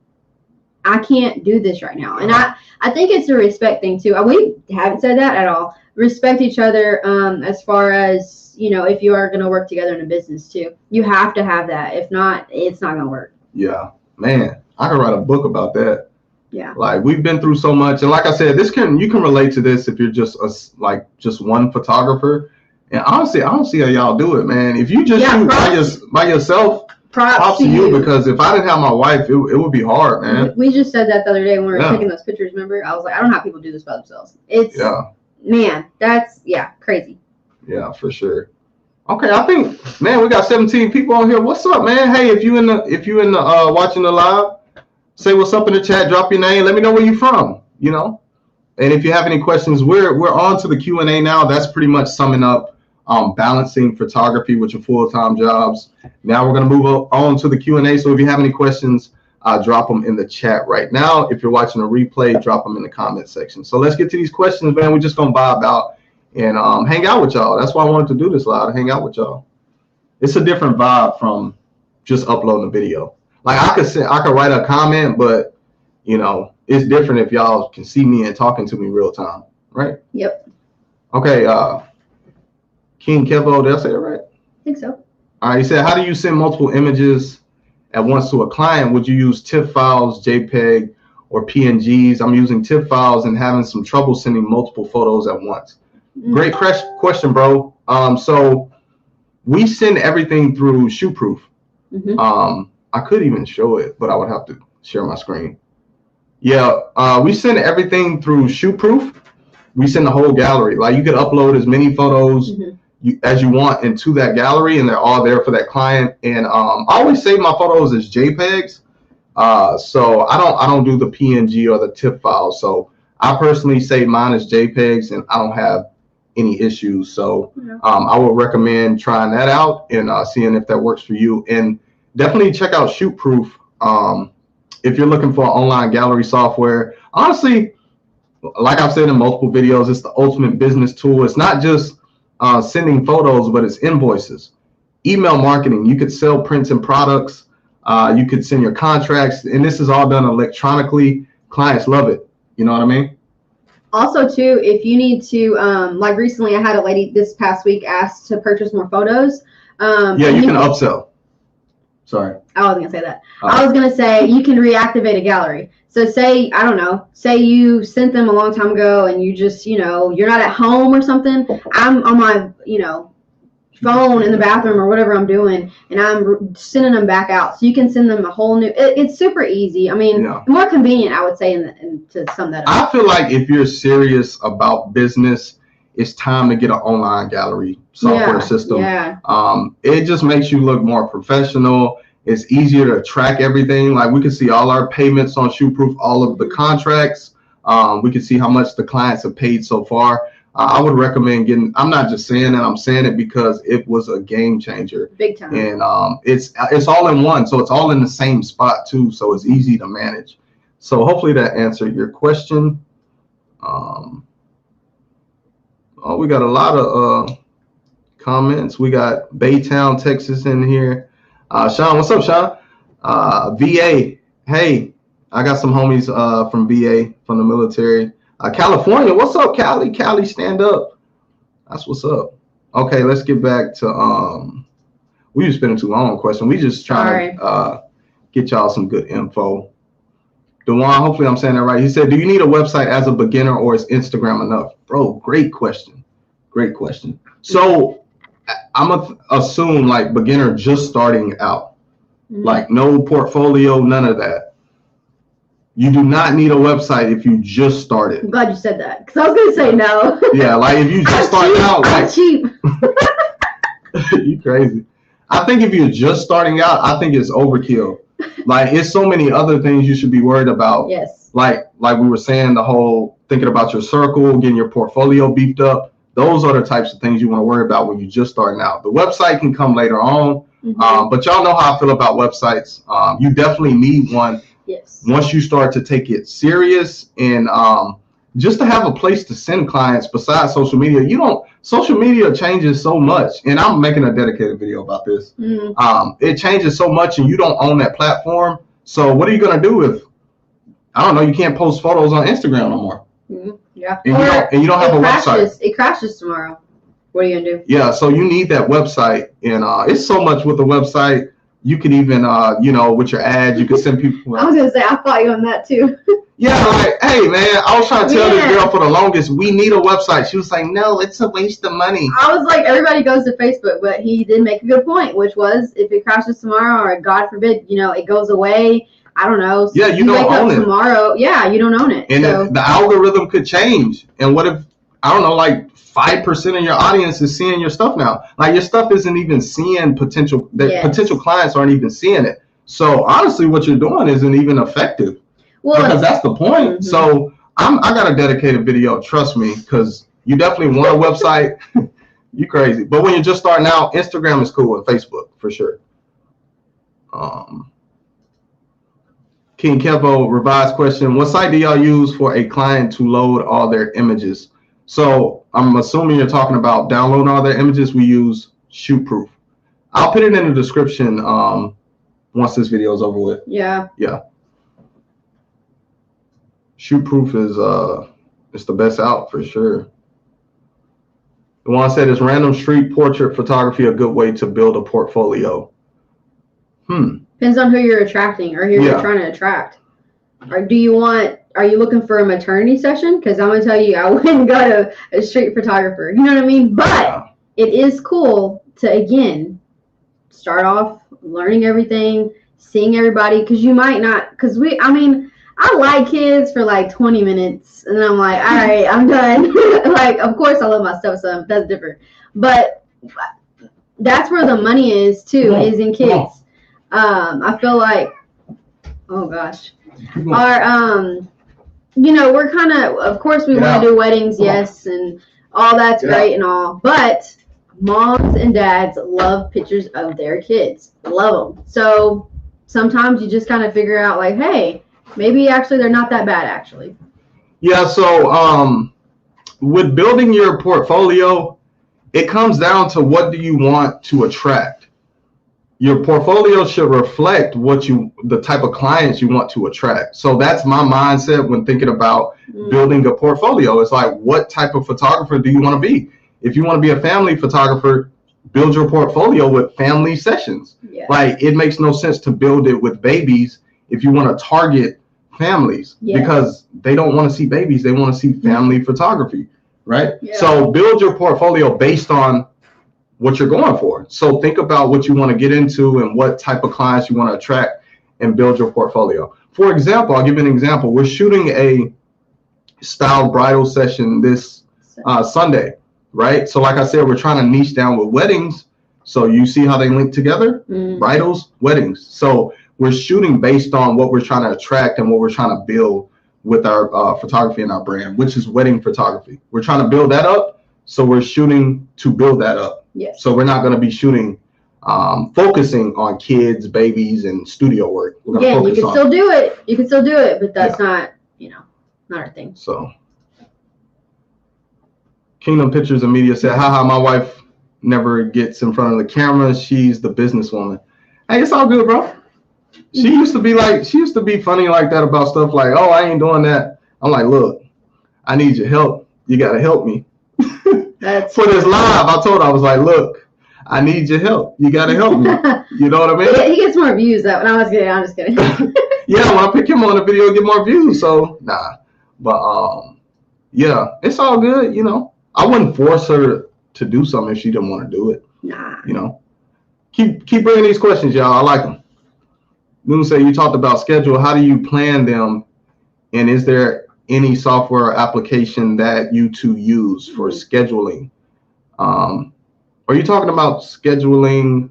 I can't do this right now. And I think it's a respect thing too. We haven't said that at all. Respect each other as far as, you know, if you are going to work together in a business too. You have to have that. If not, it's not going to work. Yeah, man, I could write a book about that. Yeah. Like, we've been through so much. And like I said, you can relate to this if you're just just one photographer. And honestly, I don't see how y'all do it, man. If you just shoot by yourself, props to you, because if I didn't have my wife, it would be hard, man. We just said that the other day when we were taking those pictures, remember? I was like, I don't know how people do this by themselves. It's, man, that's, crazy. Yeah, for sure. Okay, I think, man, we got 17 people on here. What's up, man? Hey, if you in the watching the live, say what's up in the chat, drop your name, let me know where you're from, you know? And if you have any questions, we're on to the Q&A now. That's pretty much summing up balancing photography with your full-time jobs. Now we're going to move on to the Q&A. So if you have any questions, drop them in the chat right now. If you're watching a replay, drop them in the comment section. So let's get to these questions, man. We're just going to vibe out and hang out with y'all. That's why I wanted to do this live, hang out with y'all. It's a different vibe from just uploading a video. Like, I could write a comment, but, you know, it's different if y'all can see me and talking to me real time, right? Yep. Okay, King Kevo, did I say it right? I think so. All right, he said, how do you send multiple images at once to a client? Would you use TIFF files, JPEG, or PNGs? I'm using TIFF files and having some trouble sending multiple photos at once. Great question, bro. So we send everything through ShootProof. I could even show it, but I would have to share my screen. Yeah, we send everything through ShootProof. We send the whole gallery. Like, you could upload as many photos as you want into that gallery, and they're all there for that client. And I always save my photos as JPEGs. So I don't do the PNG or the TIFF file. So I personally save mine as JPEGs, and I don't have any issues. So I would recommend trying that out and seeing if that works for you. And definitely check out ShootProof if you're looking for online gallery software. Honestly, like I've said in multiple videos, it's the ultimate business tool. It's not just sending photos, but it's invoices, email marketing. You could sell prints and products. You could send your contracts, and this is all done electronically. Clients love it. You know what I mean? Also, too, if you need to, like recently I had a lady this past week asked to purchase more photos. Yeah, you can upsell. Sorry. I wasn't going to say that. I was going to say you can reactivate a gallery. So say, I don't know, say you sent them a long time ago and you just, you know, you're not at home or something. I'm on my, you know, phone in the bathroom or whatever I'm doing, and I'm sending them back out. So you can send them a whole new, it's super easy. I mean, more convenient, I would say, to sum that up. I feel like if you're serious about business, it's time to get an online gallery software system. Yeah. It just makes you look more professional. It's easier to track everything. Like, we can see all our payments on ShootProof, all of the contracts. We can see how much the clients have paid so far. I would recommend getting, I'm not just saying that, I'm saying it because it was a game changer. Big time. And it's all in one. So it's all in the same spot too. So it's easy to manage. So hopefully that answered your question. Oh, we got a lot of comments. We got Baytown, Texas in here. Sean, what's up, Sean? VA, hey, I got some homies from VA, from the military. California, what's up, Cali? Cali, stand up. That's what's up. Okay, let's get back to, we were spending too long on question. We just trying to get y'all some good info. Dewan, hopefully I'm saying that right. He said, do you need a website as a beginner, or is Instagram enough? Bro, great question. Great question. So I'm going to assume, like, beginner just starting out. Like, no portfolio, none of that. You do not need a website if you just started. I'm glad you said that, because I was going to say no. Yeah, like, if you just started out, like, cheap. You crazy. I think if you're just starting out, I think it's overkill. Like, it's so many other things you should be worried about. Yes. Like we were saying, the whole thinking about your circle, getting your portfolio beefed up. Those are the types of things you want to worry about when you're just starting out. The website can come later on, but y'all know how I feel about websites. You definitely need one. Yes. Once you start to take it serious, and just to have a place to send clients besides social media. Social media changes so much, and I'm making a dedicated video about this. It changes so much, and you don't own that platform. So what are you going to do if I don't know, you can't post photos on Instagram no more. Yeah. And you don't have a website. It crashes tomorrow. What are you gonna do? Yeah, so you need that website, and it's so much with the website. You could even, with your ads, you could send people. I was gonna say, I fought you on that too. Yeah, like, hey man, I was trying to tell this girl for the longest, we need a website. She was like, no, it's a waste of money. I was like, everybody goes to Facebook, but he did make a good point, which was, if it crashes tomorrow, or God forbid, it goes away. I don't know. Yeah, you don't wake own up it tomorrow. Yeah, you don't own it. And the algorithm could change. And what if, I don't know, like 5% of your audience is seeing your stuff now? Like your stuff isn't even seeing potential. Potential clients aren't even seeing it. So honestly, what you're doing isn't even effective. Well, because that's the point. Mm-hmm. So I got a dedicated video. Trust me, because you definitely want a website. You crazy. But when you're just starting out, Instagram is cool and Facebook for sure. King Kevo, revised question. What site do y'all use for a client to load all their images? So I'm assuming you're talking about downloading all their images. We use Shootproof. I'll put it in the description once this video is over with. Yeah. Yeah. Shootproof is it's the best out for sure. The one said, is random street portrait photography a good way to build a portfolio? Depends on who you're attracting or who you're trying to attract. Or are you looking for a maternity session? Because I'm going to tell you, I wouldn't go to a street photographer. You know what I mean? But it is cool to, again, start off learning everything, seeing everybody. Because you might not, I like kids for like 20 minutes. And then I'm like, all right, I'm done. Like, of course I love my stuff, so that's different. But that's where the money is, too, is in kids. I feel like, oh gosh, we're kind of course we want to do weddings, yes, and all that's great and all, but moms and dads love pictures of their kids, love them. So sometimes you just kind of figure out like, hey, maybe actually they're not that bad actually. Yeah. So with building your portfolio, it comes down to what do you want to attract. Your portfolio should reflect the type of clients you want to attract. So that's my mindset when thinking about building a portfolio. It's like, what type of photographer do you want to be? If you want to be a family photographer, build your portfolio with family sessions. Yeah. Like, it makes no sense to build it with babies if you want to target families, because they don't want to see babies. They want to see family photography, right? Yeah. So build your portfolio based on what you're going for. So think about what you want to get into and what type of clients you want to attract and build your portfolio. For example, I'll give you an example. We're shooting a styled bridal session this Sunday, right? So like I said, we're trying to niche down with weddings. So you see how they link together? Bridals, weddings. So we're shooting based on what we're trying to attract and what we're trying to build with our photography and our brand, which is wedding photography. We're trying to build that up. So we're shooting to build that up. Yes. So we're not going to be shooting, focusing on kids, babies, and studio work. Yeah, you can still do it. You can still do it, but that's not, not our thing. So, Kingdom Pictures and Media said, haha, my wife never gets in front of the camera. She's the businesswoman. Hey, it's all good, bro. She used to be funny like that about stuff like, oh, I ain't doing that. I'm like, look, I need your help. You got to help me. For this live, I told her, I was like, look, I need your help. You got to help me. You know what I mean? He gets more views, though. No, I'm just kidding. Yeah, when I pick him on the video, get more views. So, nah. But, yeah, it's all good. I wouldn't force her to do something if she didn't want to do it. Nah. Keep bringing these questions, y'all. I like them. Moon said, you talked about schedule. How do you plan them? And is there any software or application that you two use for scheduling? Are you talking about scheduling?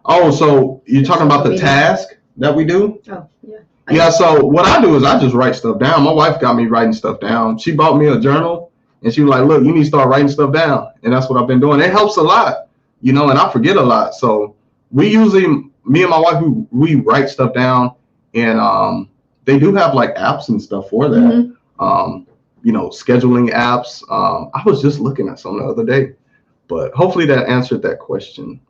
Oh, so you're talking about the task that we do? Oh, yeah. Yeah, so what I do is I just write stuff down. My wife got me writing stuff down. She bought me a journal, and she was like, look, you need to start writing stuff down. And that's what I've been doing. It helps a lot, and I forget a lot. So we usually, me and my wife, we write stuff down, and they do have like apps and stuff for that. Scheduling apps. I was just looking at some the other day, but hopefully that answered that question.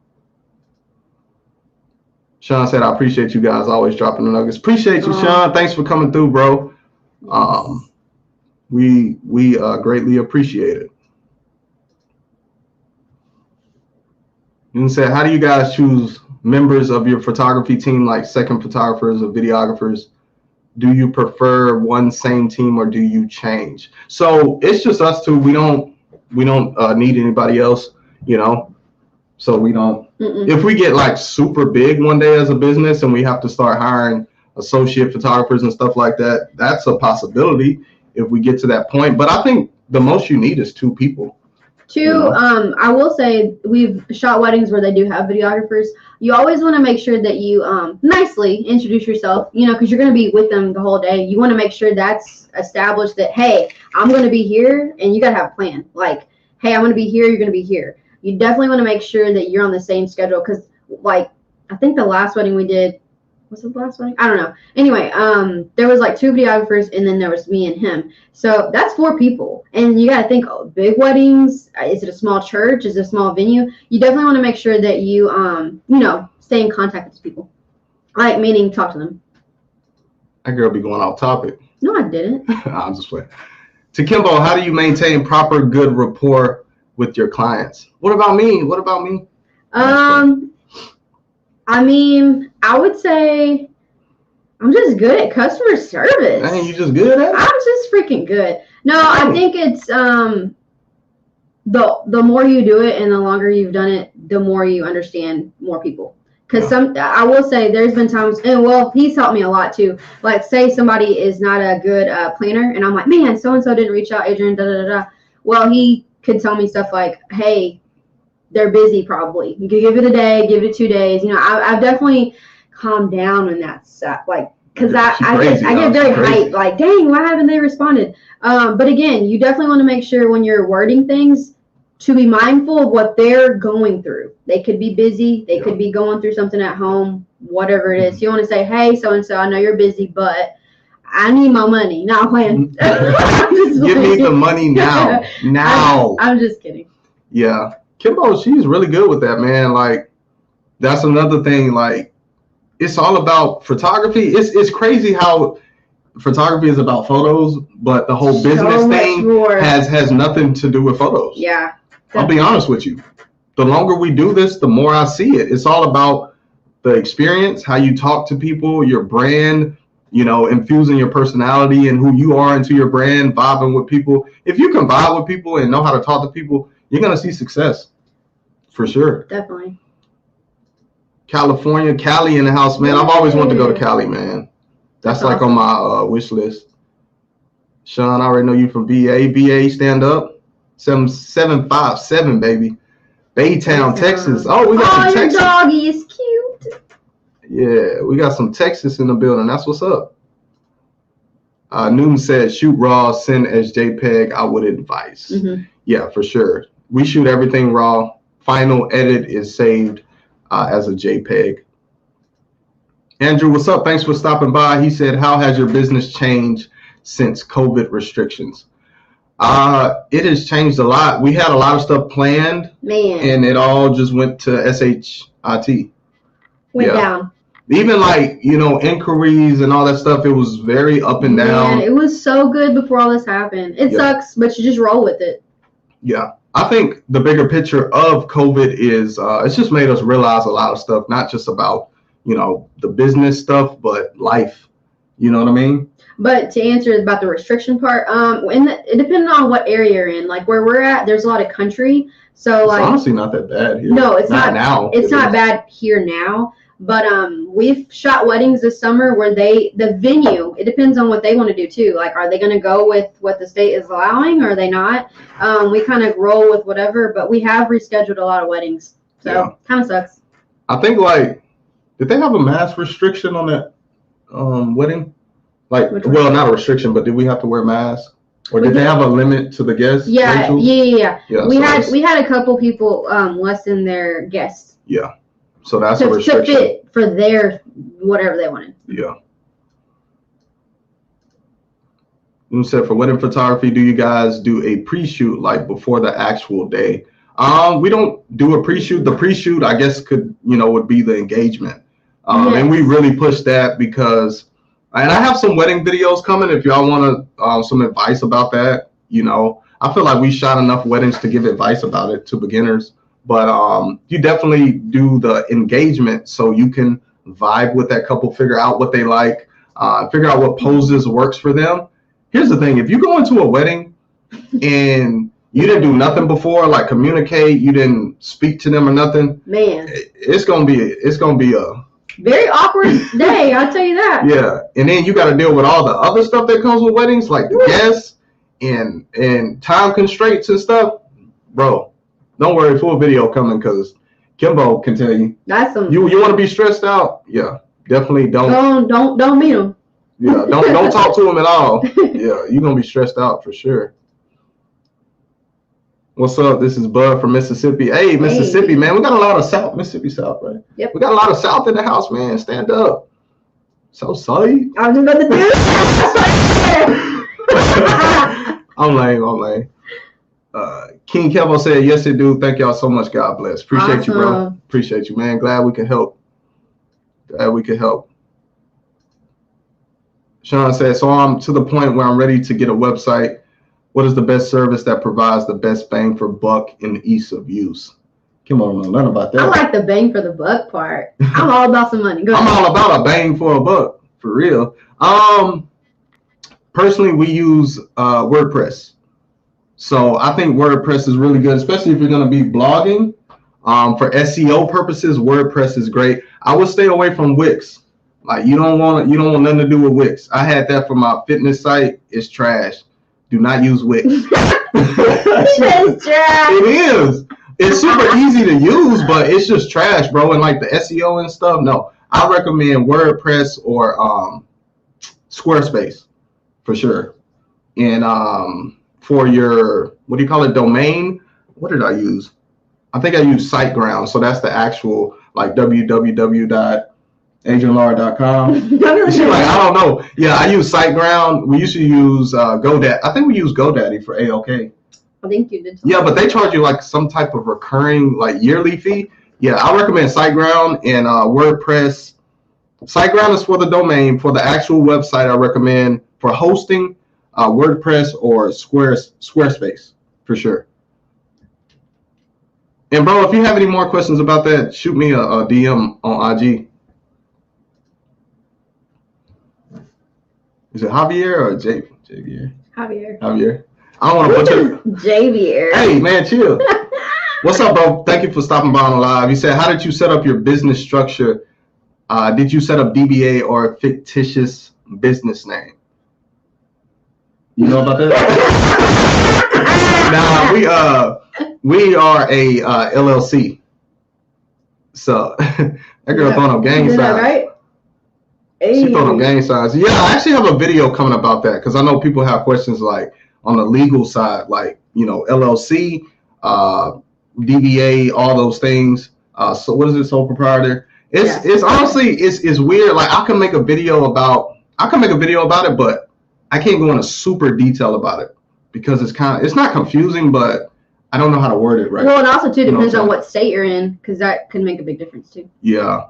Sean said, I appreciate you guys always dropping the nuggets. Appreciate you, Sean. Thanks for coming through, bro. We greatly appreciate it. You said, how do you guys choose members of your photography team, like second photographers or videographers? Do you prefer one same team or do you change? So it's just us two. We don't need anybody else, you know. So we don't. If we get like super big one day as a business and we have to start hiring associate photographers and stuff like that, that's a possibility if we get to that point. But I think the most you need is two people. I will say we've shot weddings where they do have videographers. You always want to make sure that you nicely introduce yourself, you know, because you're going to be with them the whole day. You want to make sure that's established that, hey, I'm going to be here, and you got to have a plan. Like, hey, I'm going to be here, you're going to be here. You definitely want to make sure that you're on the same schedule because, like, I think the last wedding we did, was it the last wedding? I don't know. Anyway, there was like two videographers and then there was me and him. So that's 4 people. And you got to think, big weddings, is it a small church? Is it a small venue? You definitely want to make sure that you, you know, stay in contact with these people. Like, meaning talk to them. That girl be going off topic. No, I didn't. I'm just playing. To Kimbo, how do you maintain proper good rapport with your clients? What about me? I mean, I would say I'm just good at customer service. Man, you just good at it? I'm just freaking good. No, I think it's the more you do it and the longer you've done it, the more you understand more people. Because I will say there's been times, and well, he's helped me a lot too. Like, say somebody is not a good planner, and I'm like, man, so-and-so didn't reach out, Adrian, da-da-da-da. Well, he could tell me stuff like, hey, they're busy probably. You could give it a day, give it 2 days. You know, I've definitely calmed down when that's like, because I get very hyped, like, dang, why haven't they responded? But again, you definitely want to make sure when you're wording things to be mindful of what they're going through. They could be busy. They could be going through something at home, whatever it is. You want to say, hey, so-and-so, I know you're busy, but I need my money. Not playing. Give me the money now. Now. I'm just kidding. Yeah. Kimbo, she's really good with that, man. Like, that's another thing. Like, it's all about photography. It's crazy how photography is about photos, but the whole business thing has nothing to do with photos. Yeah. I'll be honest with you. The longer we do this, the more I see it. It's all about the experience, how you talk to people, your brand, you know, infusing your personality and who you are into your brand, vibing with people. If you can vibe with people and know how to talk to people, you're going to see success. For sure. Definitely. California, Cali in the house, man. I've always wanted to go to Cali, man. That's like awesome. On my wish list. Sean, I already know you from BA stand up. 757, baby. Baytown, Texas. Oh, we got some Texas. Your doggy is cute. Yeah, we got some Texas in the building. That's what's up. Newton said, shoot raw, send as JPEG. I would advise. Yeah, for sure. We shoot everything raw. Final edit is saved as a JPEG. Andrew, what's up? Thanks for stopping by. He said, how has your business changed since COVID restrictions? It has changed a lot. We had a lot of stuff planned, man, and it all just went to SHIT. Went down. Even like, you know, inquiries and all that stuff, it was very up and down. Man, it was so good before all this happened. It sucks, but you just roll with it. Yeah. I think the bigger picture of COVID is it's just made us realize a lot of stuff, not just about, you know, the business stuff, but life. You know what I mean? But to answer about the restriction part, it depends on what area you're in. Like where we're at, there's a lot of country. So like, it's honestly not that bad here. No, it's not now. It's not bad here now. But we've shot weddings this summer where the venue, it depends on what they want to do too. Like, are they going to go with what the state is allowing or are they not? We kind of roll with whatever, but we have rescheduled a lot of weddings. So kind of sucks. I think like, did they have a mask restriction on that wedding? Like, well, not a restriction, but did we have to wear masks? Or did they have a limit to the guests? Yeah. We had a couple people lessen their guests. Yeah. So that's a restriction. To fit for their whatever they wanted. Yeah. You said for wedding photography, do you guys do a pre-shoot like before the actual day? We don't do a pre-shoot. The pre-shoot, I guess, would be the engagement. And we really push that because And I have some wedding videos coming if y'all want to some advice about that. You know, I feel like we shot enough weddings to give advice about it to beginners. But you definitely do the engagement so you can vibe with that couple, figure out what they like, figure out what poses works for them. Here's the thing: if you go into a wedding and you didn't do nothing before, like communicate, you didn't speak to them or nothing, man, it's gonna be a very awkward day. I'll tell you that. Yeah, and then you got to deal with all the other stuff that comes with weddings, like the guests and time constraints and stuff, bro. Don't worry, full video coming because Kimbo can tell you. That's some. You want to be stressed out? Yeah, definitely don't meet him. Yeah, don't talk to him at all. Yeah, you're gonna be stressed out for sure. What's up? This is Bud from Mississippi. Hey, Mississippi, man, we got a lot of South, Mississippi South, right? Yep. We got a lot of South in the house, man. Stand up. So sorry. I was just about to do it. I'm lame. King Kevo said, yes, it do. Thank y'all so much. God bless. Appreciate you, bro. Appreciate you, man. Glad we can help. Sean said, so I'm to the point where I'm ready to get a website. What is the best service that provides the best bang for buck and ease of use? Come on, learn about that. I like the bang for the buck part. I'm all about some money. I'm all about a bang for a buck, for real. Personally, we use WordPress. So I think WordPress is really good, especially if you're going to be blogging. For SEO purposes, WordPress is great. I would stay away from Wix. Like you don't want nothing to do with Wix. I had that for my fitness site. It's trash. Do not use Wix. It's trash. It is. It's super easy to use, but it's just trash, bro. And like the SEO and stuff. No, I recommend WordPress or Squarespace for sure. And for your, what do you call it, domain? What did I use? I think I used SiteGround. So that's the actual like www.adrianlard.com. She's like, I don't know. Yeah, I use SiteGround. We used to use GoDaddy. I think we use GoDaddy for AOK. I think you did. Yeah, but they charge you like some type of recurring, like yearly fee. Yeah, I recommend SiteGround and WordPress. SiteGround is for the domain. For the actual website, I recommend for hosting WordPress or Squarespace for sure. And bro, if you have any more questions about that, shoot me a DM on IG. Is it Javier or Javier? Javier. I don't want to butcher. Javier. Hey man, chill. What's up, bro? Thank you for stopping by on the live. He said, how did you set up your business structure? Did you set up DBA or a fictitious business name? You know about that? Nah, we are a LLC. So that girl throwing up gang signs. Right? She throwing up gang signs. Yeah, I actually have a video coming about that because I know people have questions like on the legal side, like LLC, DBA, all those things. So what is it? Sole proprietor. It's honestly it's weird. Like I can make a video about it, but I can't go into super detail about it because it's not confusing, but I don't know how to word it right. Well, and also too depends on what state you're in, because that can make a big difference too. Yeah,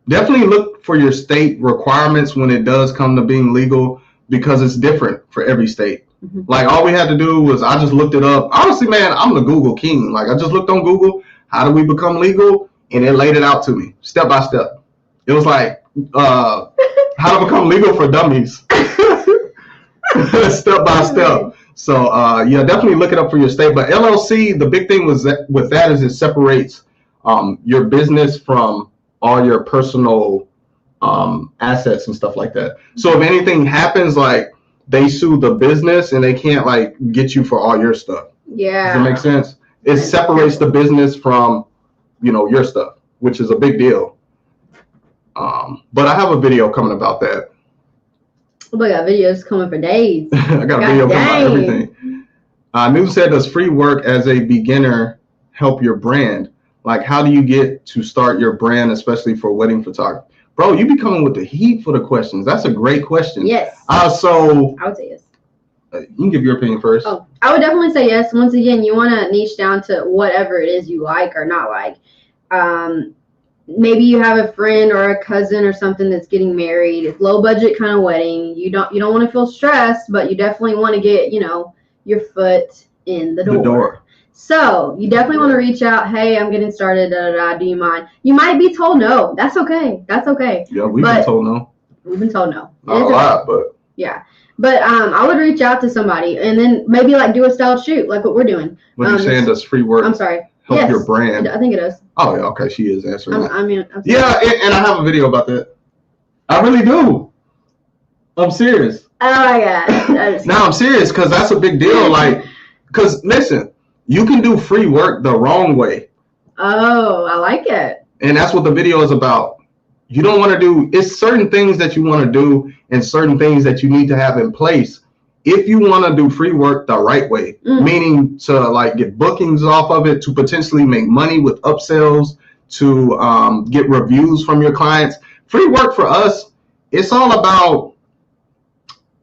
definitely look for your state requirements when it does come to being legal, because it's different for every state. Mm-hmm. Like all we had to do was I just looked it up. Honestly, man, I'm the Google king. Like I just looked on Google, how do we become legal, and it laid it out to me step by step. It was like how to become legal for dummies. Step by step. So yeah, definitely look it up for your state. But LLC, the big thing with that is it separates your business from all your personal assets and stuff like that. So if anything happens, like they sue the business and they can't like get you for all your stuff. Yeah. Does that make sense? It separates the business from your stuff, which is a big deal. But I have a video coming about that. Oh, I got videos coming for days. I got a video coming about everything. News said, does free work as a beginner help your brand? Like, how do you get to start your brand, especially for wedding photography? Bro, you be coming with the heat for the questions. That's a great question. Yes. So I would say yes. You can give your opinion first. Oh, I would definitely say yes. Once again, you want to niche down to whatever it is you like or not like. maybe you have a friend or a cousin or something that's getting married. It's low budget kind of wedding. You don't want to feel stressed, but you definitely want to get, your foot in the door. So you definitely want to reach out. Hey, I'm getting started. Do you mind? You might be told no. That's okay. Yeah, we've been told no. We've been told no. Not a lot, but yeah. But I would reach out to somebody and then maybe like do a style shoot like what we're doing. What you're saying, does free work? I'm sorry. Help your brand. I think it does. Oh yeah, okay. She is answering. I'm yeah, and I have a video about that. I really do. I'm serious. Oh my god. No, I'm serious because that's a big deal. Like, because listen, you can do free work the wrong way. Oh, I like it. And that's what the video is about. You don't want to do, it's certain things that you want to do and certain things that you need to have in place if you want to do free work the right way, meaning to like get bookings off of it, to potentially make money with upsells, to get reviews from your clients. Free work for us, it's all about,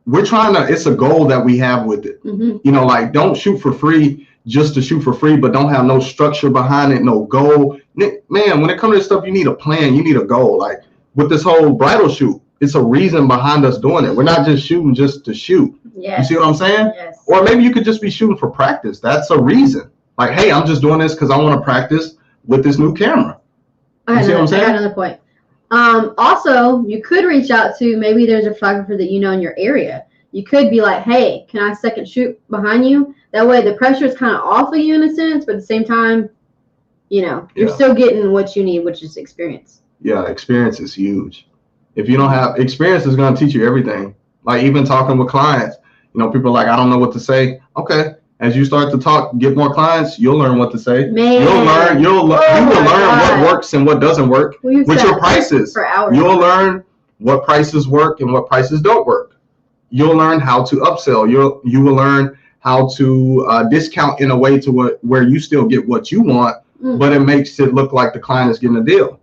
it's a goal that we have with it. Like don't shoot for free just to shoot for free, but don't have no structure behind it, no goal. Man, when it comes to this stuff, you need a plan, you need a goal. Like with this whole bridal shoot, it's a reason behind us doing it. We're not just shooting just to shoot. Yes. You see what I'm saying? Yes. Or maybe you could just be shooting for practice. That's a reason. Like, hey, I'm just doing this because I want to practice with this new camera. You see what I'm saying? I got another point. Also, you could reach out to, maybe there's a photographer that you know in your area. You could be like, hey, can I second shoot behind you? That way the pressure is kind of off of you in a sense, but at the same time, you're still getting what you need, which is experience. Yeah, experience is huge. If you don't have experience, is going to teach you everything. Like even talking with clients, people are like, I don't know what to say. Okay. As you start to talk, get more clients, you'll learn what to say. Man. You will learn what works and what doesn't work with your prices. You'll learn what prices work and what prices don't work. You'll learn how to upsell. You will learn how to discount in a way to where you still get what you want, but it makes it look like the client is getting a deal.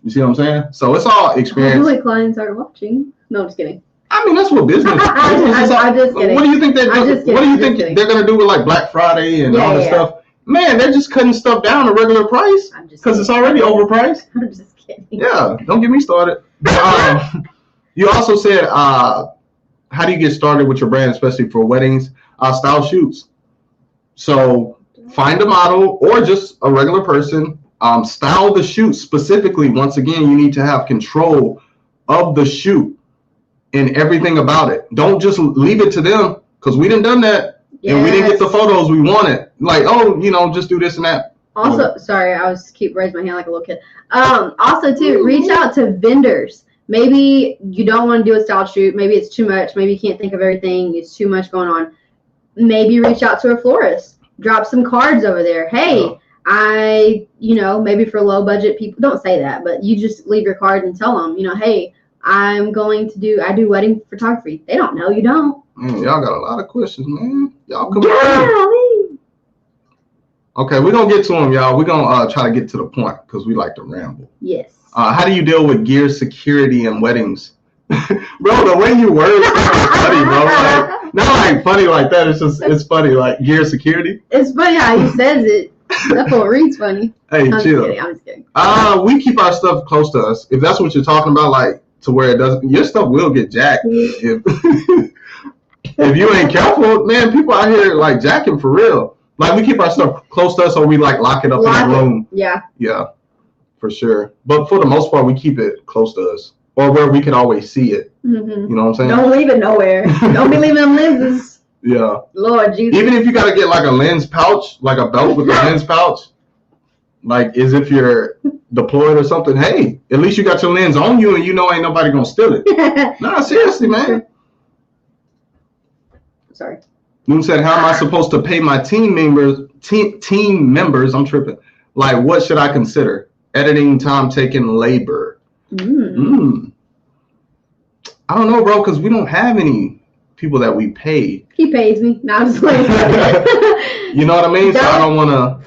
You see what I'm saying? So it's all experience. Hopefully clients are watching. No, I'm just kidding. I mean, that's what business is. I'm just kidding. What do you think they're going to do with like Black Friday and all this stuff? Man, they're just cutting stuff down to regular price because it's already overpriced. I'm just kidding. Yeah, don't get me started. You also said, how do you get started with your brand, especially for weddings, style shoots? So find a model or just a regular person, style the shoot specifically. Once again, you need to have control of the shoot and everything about it. Don't just leave it to them, because we done that and we didn't get the photos we wanted. Like, just do this and that. Also, sorry, I was keep raising my hand like a little kid. Also too, reach out to vendors. Maybe you don't want to do a style shoot. Maybe it's too much. Maybe you can't think of everything. It's too much going on. Maybe reach out to a florist. Drop some cards over there. Hey, maybe for low budget people, don't say that, but you just leave your card and tell them, hey, I do wedding photography. They don't know you don't. Man, y'all got a lot of questions, man. Y'all come on. Okay, we're going to get to them, y'all. We're going to try to get to the point because we like to ramble. Yes. How do you deal with gear security in weddings? Bro, the way you word it is funny, bro. Like, not like funny like that. It's funny, like gear security. It's funny how he says it. That's what reads funny. Hey, chill. I'm just kidding. We keep our stuff close to us. If that's what you're talking about, like to where it doesn't, your stuff will get jacked. If you ain't careful, man, people out here like jacking for real. Like we keep our stuff close to us, or we like lock it up in a room. Yeah. Yeah, for sure. But for the most part, we keep it close to us, or where we can always see it. You know what I'm saying? Don't leave it nowhere. Don't be leaving them lenses. Yeah. Lord Jesus. Even if you gotta get like a lens pouch, like a belt with a lens pouch, like as if you're deployed or something. Hey, at least you got your lens on you, and ain't nobody gonna steal it. Nah, seriously, man. Sorry. Moon said, how am I supposed to pay my team members? I'm tripping. Like, what should I consider? Editing, time taken, labor. I don't know, bro, because we don't have any people that we pay. He pays me. No, I'm just like, you know what I mean? So I don't want to.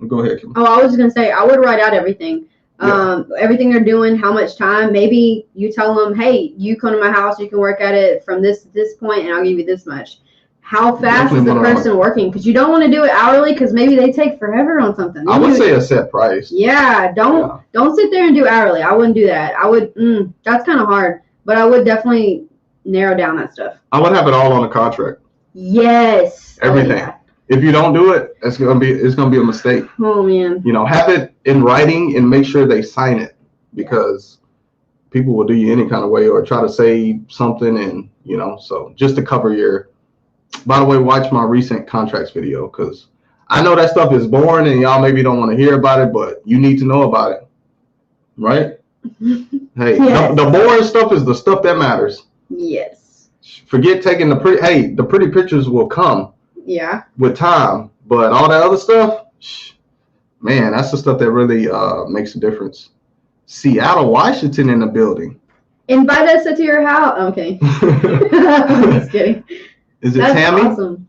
Go ahead, Kim. Oh, I was just going to say, I would write out everything. Everything they're doing, how much time. Maybe you tell them, hey, you come to my house, you can work at it from this point, and I'll give you this much. how fast is the person working? Because you don't want to do it hourly because maybe they take forever on something. I would say a set price. Yeah, don't sit there and do hourly. I wouldn't do that. I would. That's kind of hard, but I would definitely narrow down that stuff. I would have it all on a contract. Yes. Everything. Oh, yeah. If you don't do it, it's gonna be a mistake. Oh man. You know, have it in writing and make sure they sign it, because people will do you any kind of way or try to say something, and you know, so just to cover your. By the way, watch my recent contracts video, because I know that stuff is boring and y'all maybe don't want to hear about it, but you need to know about it, right? Hey, yes. the boring stuff is the stuff that matters. Yes. Forget taking the pretty. Hey, the pretty pictures will come. Yeah. With time, but all that other stuff, man, that's the stuff that really makes a difference. Seattle, Washington in the building. Invite us to your house. Okay. Just kidding. Is it Tammy? Awesome.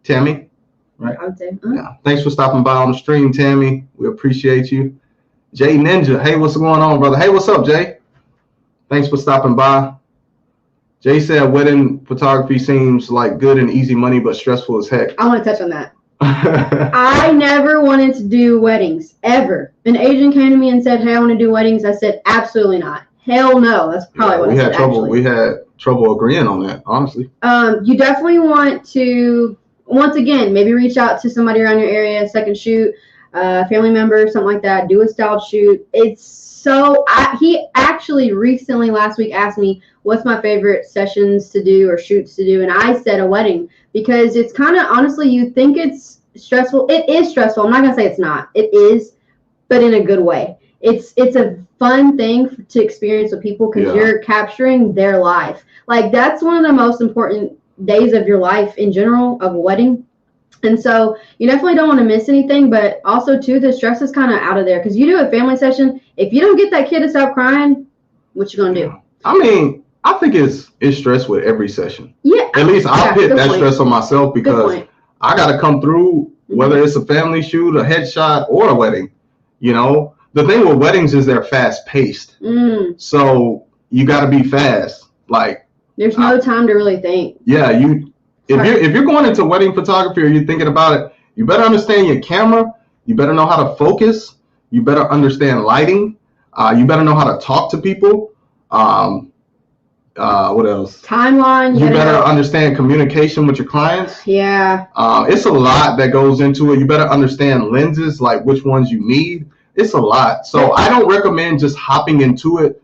Tammy, right? I would say. Yeah. Thanks for stopping by on the stream, Tammy. We appreciate you. Jay Ninja. Hey, what's going on, brother? Hey, what's up, Jay? Thanks for stopping by. Jay said wedding photography seems like good and easy money, but stressful as heck. I want to touch on that. I never wanted to do weddings, ever. An agent came to me and said, hey, I want to do weddings. I said, absolutely not. Hell no. That's probably what I said, actually. We had trouble agreeing on that, honestly. You definitely want to, once again, maybe reach out to somebody around your area, second shoot, family member, something like that. Do a styled shoot. He actually recently last week asked me what's my favorite sessions to do or shoots to do, and I said a wedding, because it's kind of, honestly, you think it's stressful. It is stressful. I'm not gonna say it's not. It is, but in a good way. It's a fun thing to experience with people, because you're capturing their life. Like, that's one of the most important days of your life in general, of a wedding. And so you definitely don't want to miss anything, but also too, the stress is kind of out of there, because you do a family session. If you don't get that kid to stop crying, what you gonna do? I mean, I think it's stress with every session. Yeah. At least I'll put that stress on myself, because I got to come through, whether it's a family shoot, a headshot, or a wedding. You know, the thing with weddings is they're fast paced. So you got to be fast. Like, there's no time to really think. Yeah, if you're going into wedding photography, or you're thinking about it, you better understand your camera. You better know how to focus. You better understand lighting. You better know how to talk to people. What else? Timeline. You better understand communication with your clients. Yeah. It's a lot that goes into it. You better understand lenses, like which ones you need. It's a lot. So I don't recommend just hopping into it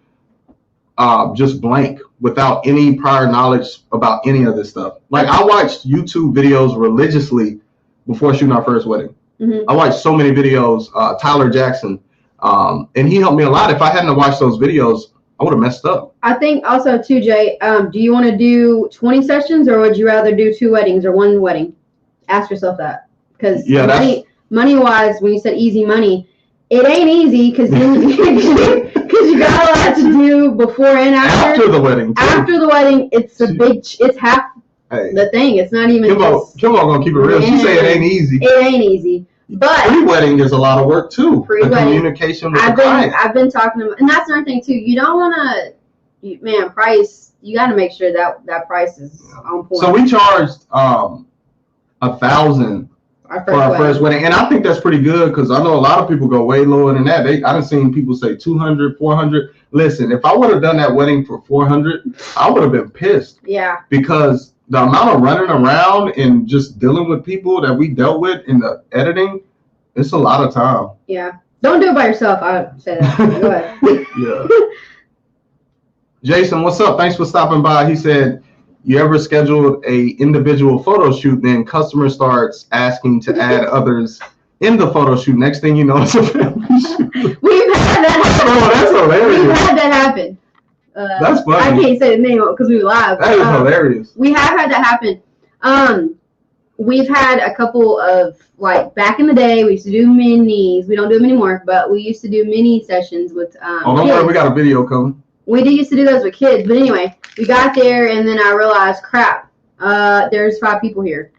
just blank, without any prior knowledge about any of this stuff. Like, I watched YouTube videos religiously before shooting our first wedding. I watched so many videos, Tyler Jackson, and he helped me a lot. If I hadn't watched those videos, I would have messed up. I think also too, Jay, do you want to do 20 sessions, or would you rather do 2 weddings or 1 wedding? Ask yourself that. Because money wise, when you said easy money, it ain't easy, because you got a lot to do before and after. After the wedding. After the wedding, it's half the thing. It's not even. Kimbo gonna keep it real. She say it ain't easy. It ain't easy. But pre-wedding is a lot of work too. The communication with the client. I've been talking to them, and that's another thing too. You don't want to, price. You got to make sure that price is on point. So we charged $1,000 for our first wedding, and I think that's pretty good, because I know a lot of people go way lower than that. I've seen people say 200, 400. Listen, if I would have done that wedding for 400, I would have been pissed. Yeah. Because the amount of running around and just dealing with people that we dealt with in the editing, it's a lot of time. Yeah. Don't do it by yourself. I would say that. Go ahead. Yeah. Jason, what's up? Thanks for stopping by. He said, you ever scheduled a individual photo shoot, then customer starts asking to add others in the photo shoot. Next thing you know, it's a family shoot. We've had that happen. Oh, that's hilarious. We've had that happen. That's funny. I can't say the name because we were live. That is hilarious. We have had that happen. We've had a couple of, like, back in the day, we used to do minis. We don't do them anymore, but we used to do mini sessions with don't worry, we got a video coming. We used to do those with kids. But anyway, we got there, and then I realized, crap, there's 5 people here.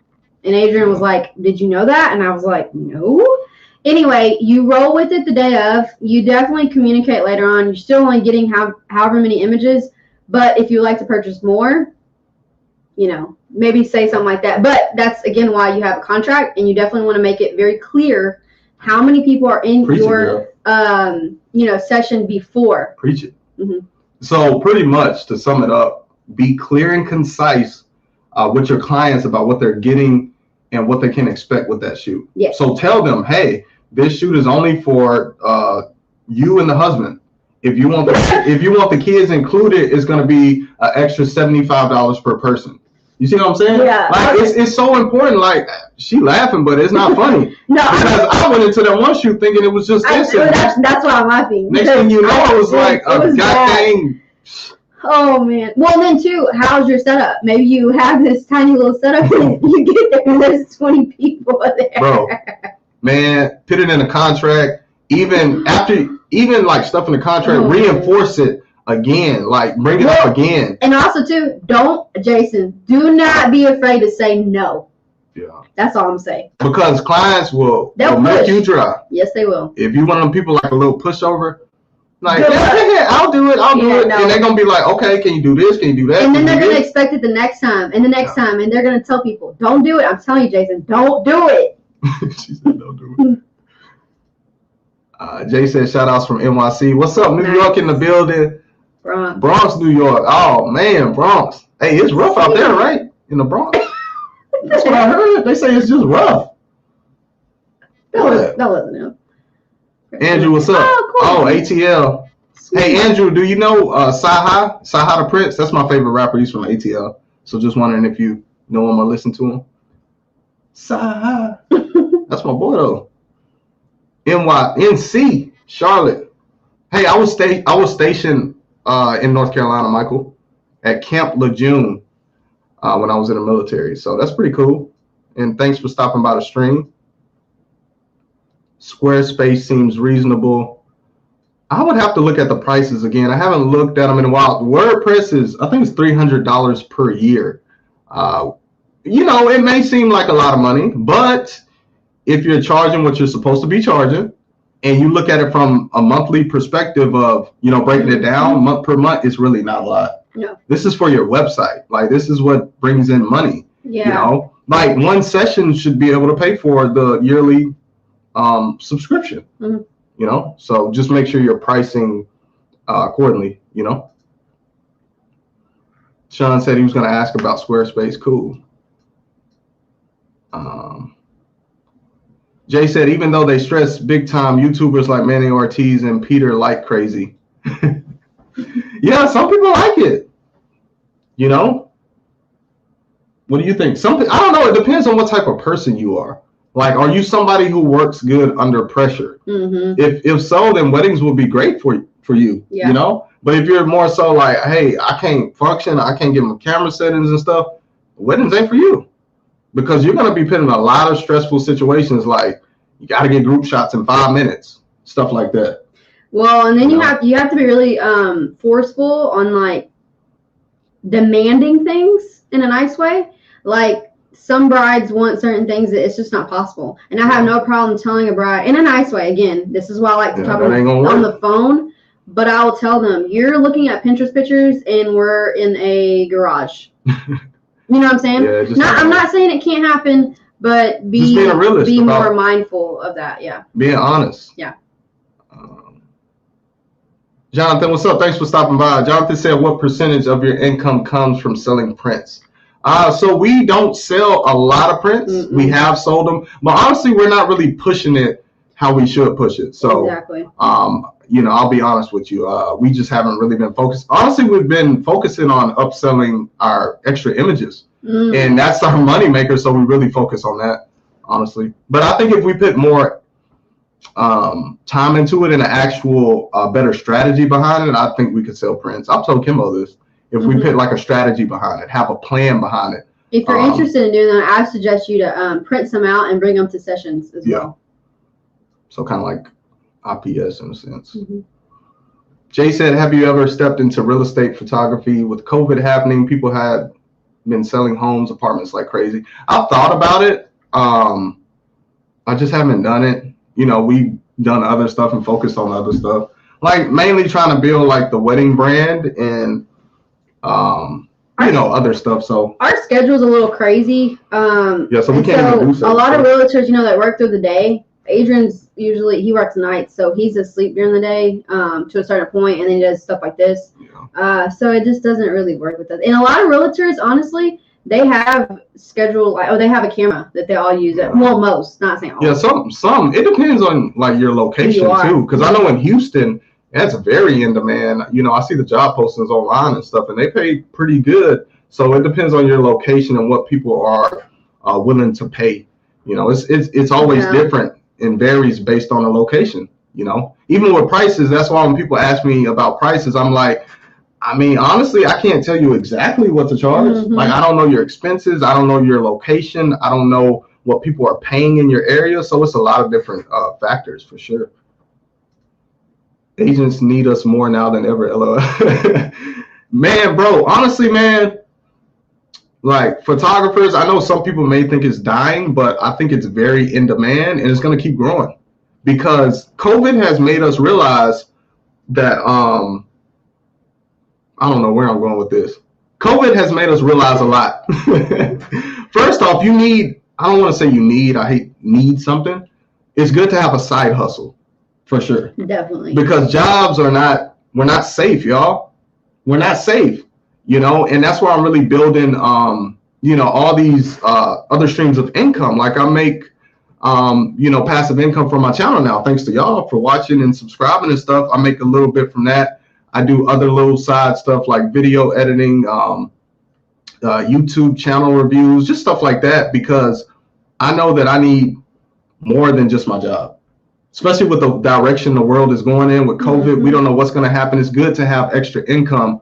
And Adrian was like, did you know that? And I was like, no. Anyway, you roll with it the day of. You definitely communicate later on. You're still only getting however many images. But if you like to purchase more, maybe say something like that. But that's again why you have a contract, and you definitely want to make it very clear how many people are in your session before. Preach it. Mm-hmm. So pretty much to sum it up, be clear and concise with your clients about what they're getting and what they can expect with that shoot. Yes. So tell them, hey, this shoot is only for you and the husband. If you want the kids included, it's going to be an extra $75 per person. You see what I'm saying? Yeah. Like it's so important. Like she laughing, but it's not funny. No. Because I went into that one shoot thinking it was just this. That's why I'm laughing. Next thing you know, it was like a goddamn. Oh man. Well, then too, how's your setup? Maybe you have this tiny little setup and you get there and there's 20 people there. Bro, man, put it in a contract. Even like stuff in the contract, reinforce it again, like bring it up again. And also too, do not be afraid to say no. Yeah. That's all I'm saying. Because clients will make you dry. Yes, they will. If you one of them people like a little pushover, like, yeah, I'll do it. No. And they're going to be like, okay, can you do this? Can you do that? And then they're going to expect it the next time and the next time. And they're going to tell people, don't do it. I'm telling you, Jason, don't do it. She said, don't do it. Jay said, shout outs from NYC. What's up, New York in the building? Bronx, New York. Oh, man, Bronx. Hey, it's rough out there, right? In the Bronx. That's what I heard. They say it's just rough. That wasn't him. Andrew, what's up? Oh, cool. Oh, ATL. Sweet. Hey, Andrew, do you know Saha the Prince? That's my favorite rapper. He's from ATL. So just wondering if you know him or listen to him. Saha. That's my boy, though. NC, Charlotte. Hey, I was stationed in North Carolina, Michael, at Camp Lejeune when I was in the military. So that's pretty cool. And thanks for stopping by the stream. Squarespace seems reasonable. I would have to look at the prices again. I haven't looked at them in a while. WordPress is, I think it's $300 per year. It may seem like a lot of money, but if you're charging what you're supposed to be charging, and you look at it from a monthly perspective of, breaking it down month per month, it's really not a lot. No. This is for your website. Like, this is what brings in money. Yeah. Like one session should be able to pay for the yearly subscription. Mm-hmm. So just make sure you're pricing accordingly. Sean said he was going to ask about Squarespace. Cool. Jay said even though they stress big time, YouTubers like Manny Ortiz and Peter like crazy. Yeah, some people like it. What do you think? I don't know. It depends on what type of person you are. Like, are you somebody who works good under pressure? Mm-hmm. If so, then weddings will be great for you. Yeah. But if you're more so like, hey, I can't function, I can't get my camera settings and stuff, weddings ain't for you, because you're going to be put in a lot of stressful situations. Like, you got to get group shots in 5 minutes, stuff like that. Well, and then you have to be really forceful on like demanding things in a nice way. Like, some brides want certain things that it's just not possible. And I have no problem telling a bride in a nice way. Again, this is why I like to talk on the phone. But I will tell them, you're looking at Pinterest pictures and we're in a garage. You know what I'm saying? Yeah, I'm not saying it can't happen, but be more mindful of that. Yeah. Being honest. Yeah. Jonathan, what's up? Thanks for stopping by. Jonathan said, what percentage of your income comes from selling prints? So we don't sell a lot of prints. Mm-mm. We have sold them, but honestly, we're not really pushing it how we should push it. So, exactly. I'll be honest with you. We just haven't really been focused. Honestly, we've been focusing on upselling our extra images, and that's our money maker. So we really focus on that, honestly. But I think if we put more time into it and an actual better strategy behind it, I think we could sell prints. I've told Kimbo this. If we put like a strategy behind it, have a plan behind it. If you're interested in doing that, I suggest you to print some out and bring them to sessions as well. So kind of like IPS in a sense. Mm-hmm. Jay said, have you ever stepped into real estate photography? With COVID happening, people had been selling homes, apartments like crazy. I've thought about it. I just haven't done it. We've done other stuff and focused on other stuff. Like mainly trying to build like the wedding brand and other stuff. So our schedule's a little crazy. Yeah, so we can't even do a lot of realtors, that work through the day. Adrian's he works nights, so he's asleep during the day to a certain point, and then he does stuff like this. Yeah. So it just doesn't really work with us. And a lot of realtors, honestly, they have scheduled they have a camera that they all use. Well, most, not saying all. Yeah, some. It depends on like your location too, because I know in Houston that's very in demand. I see the job postings online and stuff, and they pay pretty good. So it depends on your location and what people are willing to pay. It's always different and varies based on the location. Even with prices, that's why when people ask me about prices, I'm like, honestly, I can't tell you exactly what to charge. Mm-hmm. Like, I don't know your expenses. I don't know your location. I don't know what people are paying in your area. So it's a lot of different factors for sure. Agents need us more now than ever. LOL. Man, bro, honestly, man, like photographers, I know some people may think it's dying, but I think it's very in demand and it's going to keep growing because COVID has made us realize that, I don't know where I'm going with this. COVID has made us realize a lot. First off, I don't want to say I hate need something. It's good to have a side hustle for sure. Definitely. Because jobs we're not safe, y'all. We're not safe. And that's why I'm really building, all these other streams of income. Like I make, passive income from my channel now, thanks to y'all for watching and subscribing and stuff. I make a little bit from that. I do other little side stuff like video editing, YouTube channel reviews, just stuff like that, because I know that I need more than just my job, especially with the direction the world is going in with COVID. Mm-hmm. We don't know what's going to happen. It's good to have extra income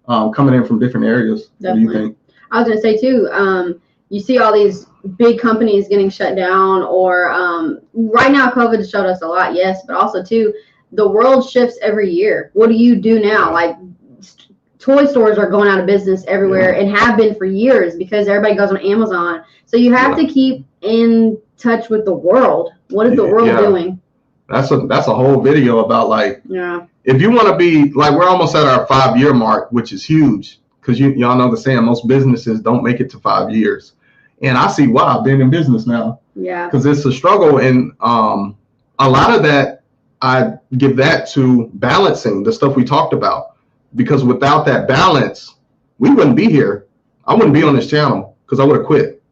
coming in from different areas. Definitely. What do you think? I was going to say too, you see all these big companies getting shut down, or right now COVID has showed us a lot, yes, but also too, the world shifts every year. What do you do now? Like toy stores are going out of business everywhere and have been for years because everybody goes on Amazon. So you have to keep in touch with the world. What is the world doing? That's a whole video about if you want to be like, we're almost at our 5-year mark, which is huge because y'all know the saying, most businesses don't make it to 5 years. And I see why. I've been in business now. Yeah. Because it's a struggle. And a lot of that, I give that to balancing the stuff we talked about, because without that balance, we wouldn't be here. I wouldn't be on this channel because I would have quit.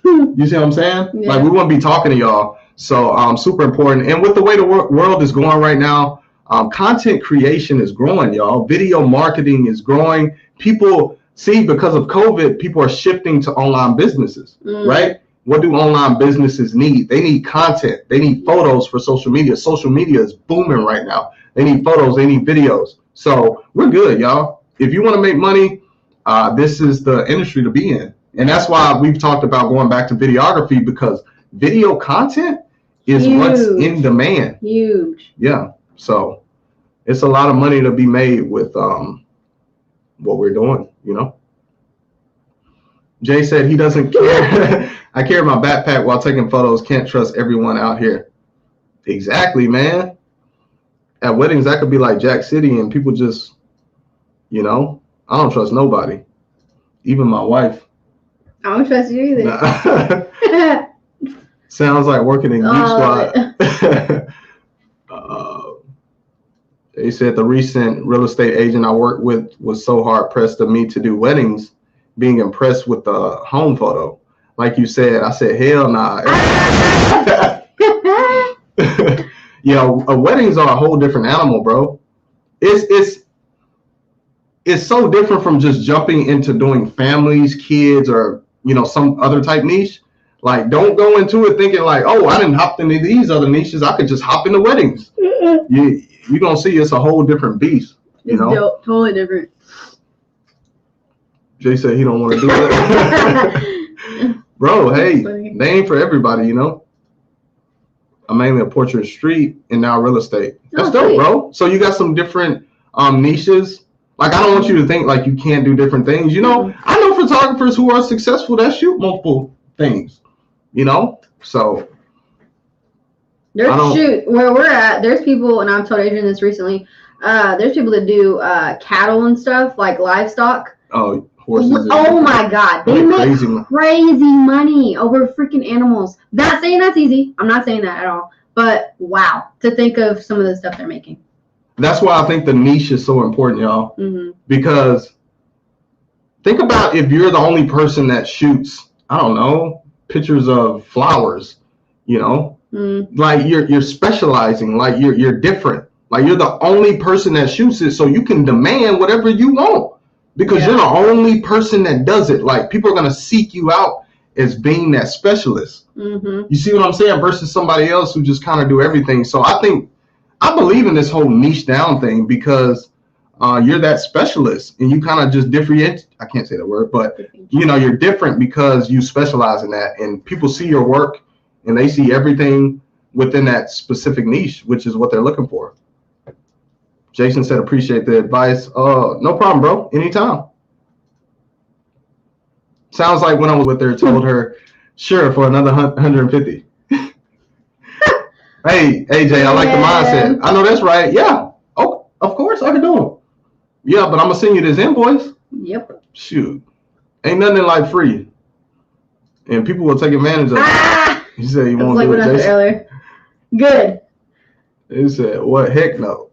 You see what I'm saying? Yeah. Like we wouldn't be talking to y'all. So super important. And with the way the world is going right now, content creation is growing, y'all. Video marketing is growing. People see, because of COVID, people are shifting to online businesses, right? What do online businesses need? They need content. They need photos for social media. Social media is booming right now. They need photos. They need videos. So we're good, y'all. If you want to make money, this is the industry to be in. And that's why we've talked about going back to videography, because video content is what's in demand. Huge. Yeah. So it's a lot of money to be made with what we're doing, Jay said he doesn't care. I carry my backpack while taking photos. Can't trust everyone out here. Exactly, man. At weddings, that could be like Jack City, and people just, I don't trust nobody, even my wife. I don't trust you either. Sounds like working in Geek Squad. They said the recent real estate agent I worked with was so hard pressed of me to do weddings, being impressed with the home photo. Like you said, I said, hell nah. Weddings are a whole different animal, bro. It's so different from just jumping into doing families, kids, or some other type niche. Like, don't go into it thinking like, oh, I didn't hop into these other niches. I could just hop into weddings. You're gonna see it's a whole different beast. It's totally different. Jay said he don't want to do it. Bro, hey, they ain't for everybody, I'm mainly a portrait street and now real estate. That's dope, bro. So you got some different niches. Like, I don't want you to think like you can't do different things. I know photographers who are successful that shoot multiple things, so. Where we're at, there's people, and I've told Adrian this recently, there's people that do cattle and stuff, like livestock. Oh, horses. Oh my God, they make crazy money over freaking animals. Not saying that's easy. I'm not saying that at all. But wow, to think of some of the stuff they're making. That's why I think the niche is so important, y'all. Because think about if you're the only person that shoots, I don't know, pictures of flowers, you know, like you're specializing, like you're different, like you're the only person that shoots it, so you can demand whatever you want because you're the only person that does it. Like people are gonna seek you out as being that specialist. You see what I'm saying? Versus somebody else who just kind of do everything. So I believe in this whole niche down thing because you're that specialist and you kind of just differentiate. I can't say that word, but you know, you're different because you specialize in that, and people see your work and they see everything within that specific niche, which is what they're looking for. Jason said, appreciate the advice. No problem, bro. Anytime. Sounds like when I was with her, told her, sure, for another 150. Hey, AJ, I like the mindset. I know that's right. Yeah. Oh, of course I can do them. Yeah, but I'm gonna send you this invoice. Yep. Shoot, ain't nothing like free, and people will take advantage of it. You said you won't do it, Jason. Earlier. Good. He said, "What? Heck no."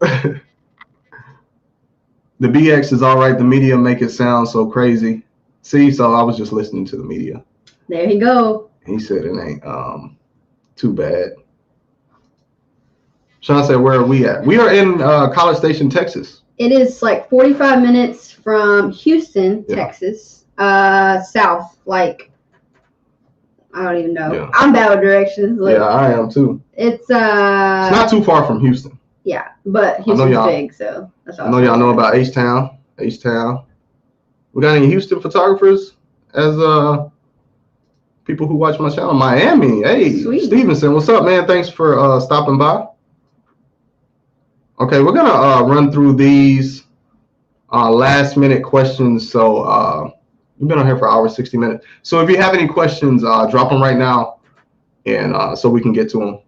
The BX is all right. The media make it sound so crazy. See, so I was just listening to the media. There you go. He said it ain't too bad. Sean said, where are we at? We are in College Station, Texas. It is like 45 minutes from Houston, Texas, south. Like, I don't even know. Yeah. I'm bad with directions. Like, yeah, I am too. It's not too far from Houston. Yeah, but Houston's big, so that's all. I know y'all know about H-Town. H-Town. We got any Houston photographers as people who watch my channel? Miami. Hey, sweet. Stevenson, what's up, man? Thanks for stopping by. Okay, we're gonna run through these last minute questions. So we've been on here for hours, 60 minutes. So if you have any questions, drop them right now, and so we can get to them.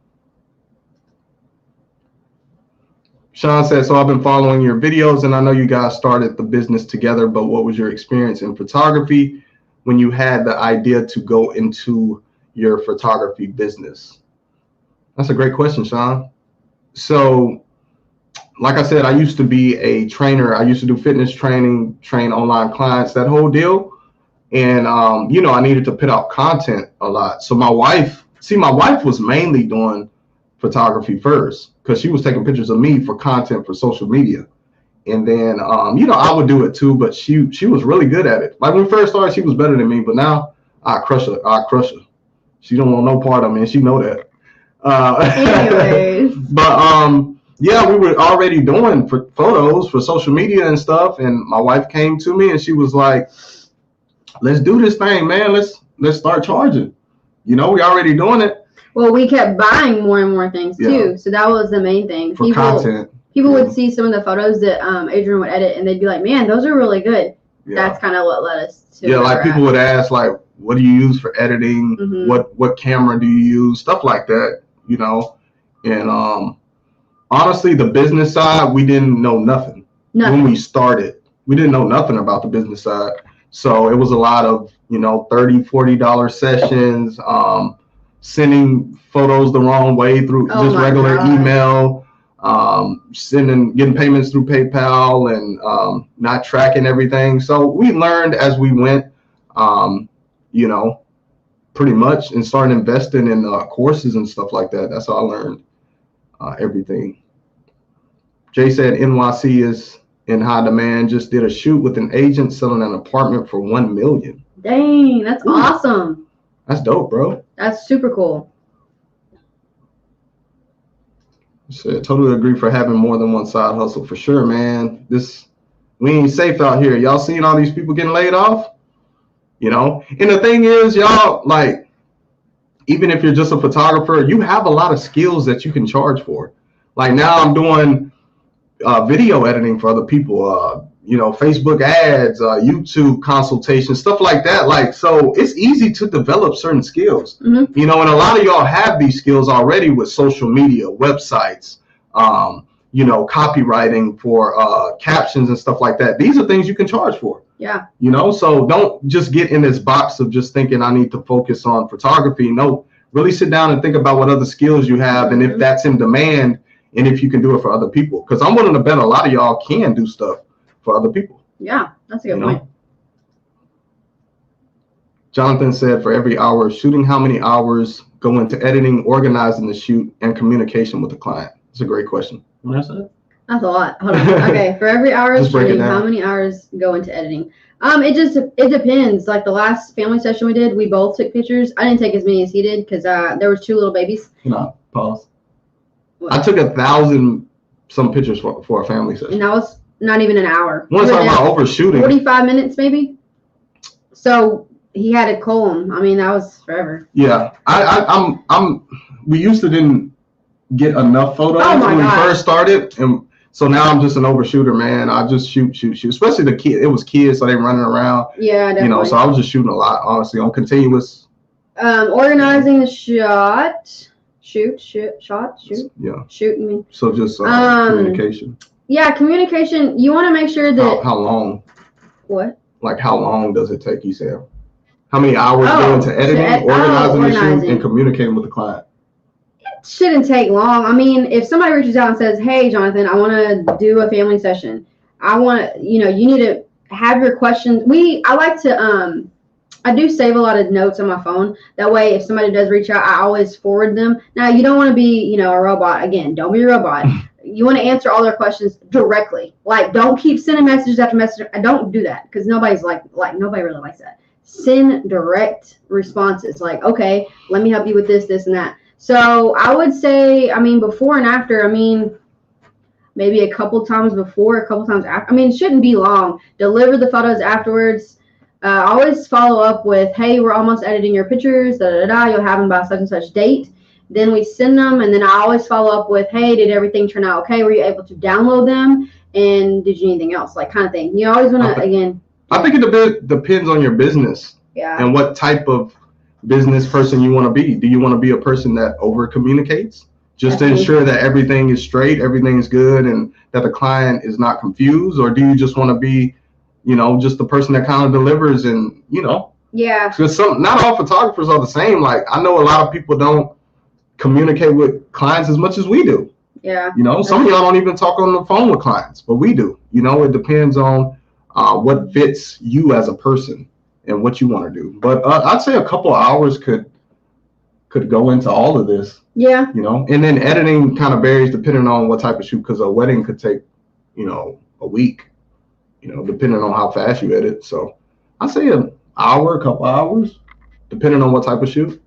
Sean said, so I've been following your videos, and I know you guys started the business together, but what was your experience in photography when you had the idea to go into your photography business? That's a great question, Sean. So, like I said, I used to be a trainer. I used to do fitness training, train online clients, that whole deal. And, you know, I needed to put out content a lot. So my wife was mainly doing photography first because she was taking pictures of me for content for social media. And then, you know, I would do it too, but she was really good at it. Like when we first started, she was better than me, but now I crush her. She don't want no part of me, and she know that. Anyways. But, yeah, we were already doing photos for social media and stuff. And my wife came to me and she was like, let's do this thing, man. Let's start charging. You know, we already doing it. Well, we kept buying more and more things too. So that was the main thing. For content. People would see some of the photos that Adrian would edit and they'd be like, man, those are really good. Yeah. That's kind of what led us to. Yeah, like people would ask, like, what do you use for editing? What camera do you use? Stuff like that, you know. And honestly, the business side, we didn't know nothing when we started. We didn't know nothing about the business side. So it was a lot of, you know, $30, $40 sessions, sending photos the wrong way through just regular email, getting payments through PayPal, and not tracking everything. So we learned as we went, you know, pretty much, and started investing in courses and stuff like that. That's how I learned everything. Jay said NYC is in high demand. Just did a shoot with an agent selling an apartment for $1 million. Dang, that's awesome. That's dope, bro. That's super cool. Said, totally agree for having more than one side hustle for sure, man. We ain't safe out here. Y'all seeing all these people getting laid off? You know? And the thing is, y'all, like, even if you're just a photographer, you have a lot of skills that you can charge for. Like now I'm doing video editing for other people, you know, Facebook ads, YouTube consultations, stuff like that. Like, so it's easy to develop certain skills, you know, and a lot of y'all have these skills already with social media, websites, you know, copywriting for captions and stuff like that. These are things you can charge for. Yeah. You know, so don't just get in this box of just thinking I need to focus on photography. No, really sit down and think about what other skills you have and if that's in demand and if you can do it for other people. Because I'm willing to bet a lot of y'all can do stuff for other people. Yeah, that's a good point. Jonathan said, for every hour of shooting, how many hours go into editing, organizing the shoot, and communication with the client? It's a great question. That's a lot. Hold on. Okay, for every hour of shooting, how many hours go into editing? It depends. Like the last family session we did, we both took pictures. I didn't take as many as he did because there was 2 little babies. No, pause. What? I took 1,000 some pictures for a family session. And that was not even an hour. We want to talk about overshooting. 45 minutes maybe. So he had to cull them. I mean, that was forever. Yeah, we used to didn't get enough photos when we first started, and so now I'm just an overshooter, man. I just shoot. Especially the kid. It was kids, so they running around. Yeah, definitely. You know, so I was just shooting a lot, honestly, on continuous. Organizing the shot. Shoot. Yeah. Shooting me. So just communication. Yeah, communication. You want to make sure that. How long? What? Like how long does it take? You said. How many hours go into editing, organizing the shoot, and communicating with the client? It shouldn't take long. I mean, if somebody reaches out and says, "Hey, Jonathan, I want to do a family session. You need to have your questions." I like to I do save a lot of notes on my phone. That way, if somebody does reach out, I always forward them. Now, you don't want to be, a robot. Again, don't be a robot. You want to answer all their questions directly. Like, don't keep sending messages after message. I don't do that because nobody's nobody really likes that. Send direct responses. Like, okay, let me help you with this, this, and that. So I would say, before and after, maybe a couple times before, a couple times after. It shouldn't be long. Deliver the photos afterwards. Always follow up with, hey, we're almost editing your pictures, you'll have them by such and such date. Then we send them, and then I always follow up with, hey, did everything turn out okay? Were you able to download them? And did you need anything else? Like, kind of thing. You always want to, again. I think it depends on your business. Yeah. And what type of business person you want to be. Do you want to be a person that over communicates just to ensure that everything is straight, everything is good, and that the client is not confused? Or do you just want to be, just the person that kind of delivers and, Yeah. Because not all photographers are the same. Like, I know a lot of people don't communicate with clients as much as we do. Yeah. Some of y'all don't even talk on the phone with clients, but we do. It depends on what fits you as a person and what you want to do. But I'd say a couple of hours could go into all of this. Yeah. And then editing kind of varies depending on what type of shoot, because a wedding could take, a week, depending on how fast you edit. So I'd say an hour, a couple hours, depending on what type of shoot.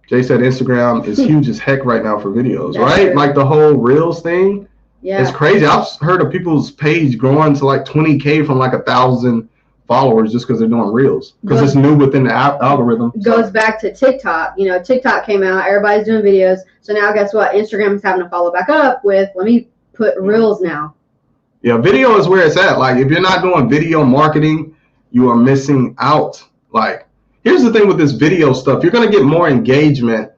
Jay said Instagram is huge as heck right now for videos, right? True. Like the whole Reels thing. Yeah. It's crazy. I've heard of people's page growing to like 20K from like 1,000 followers just because they're doing Reels. Because it's new within the algorithm. Goes back to TikTok. TikTok came out. Everybody's doing videos. So now guess what? Instagram is having to follow back up with, let me put Reels now. Yeah, video is where it's at. Like if you're not doing video marketing, you are missing out. Like, here's the thing with this video stuff. You're going to get more engagement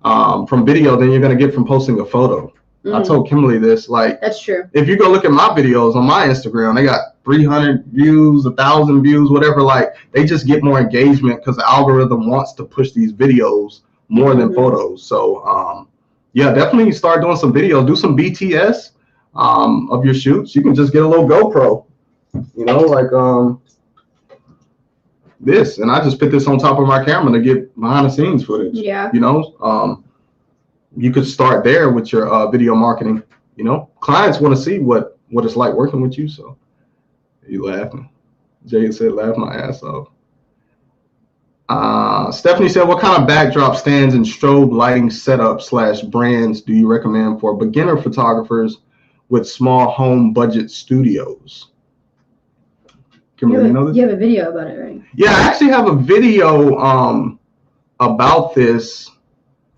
from video than you're going to get from posting a photo. Mm-hmm. I told Kimberly this. Like, that's true. If you go look at my videos on my Instagram, they got 300 views, 1,000 views, whatever. Like, they just get more engagement because the algorithm wants to push these videos more than photos. So, yeah, definitely start doing some videos. Do some BTS of your shoots. You can just get a little GoPro, like this, and I just put this on top of my camera to get behind the scenes footage. Yeah. You could start there with your video marketing. Clients want to see what it's like working with you. So you laughing. Jay said, laugh my ass off. Stephanie said, what kind of backdrop stands and strobe lighting setup / brands do you recommend for beginner photographers with small home budget studios? Kimberly, you have a video about it, right? Yeah, I actually have a video about this.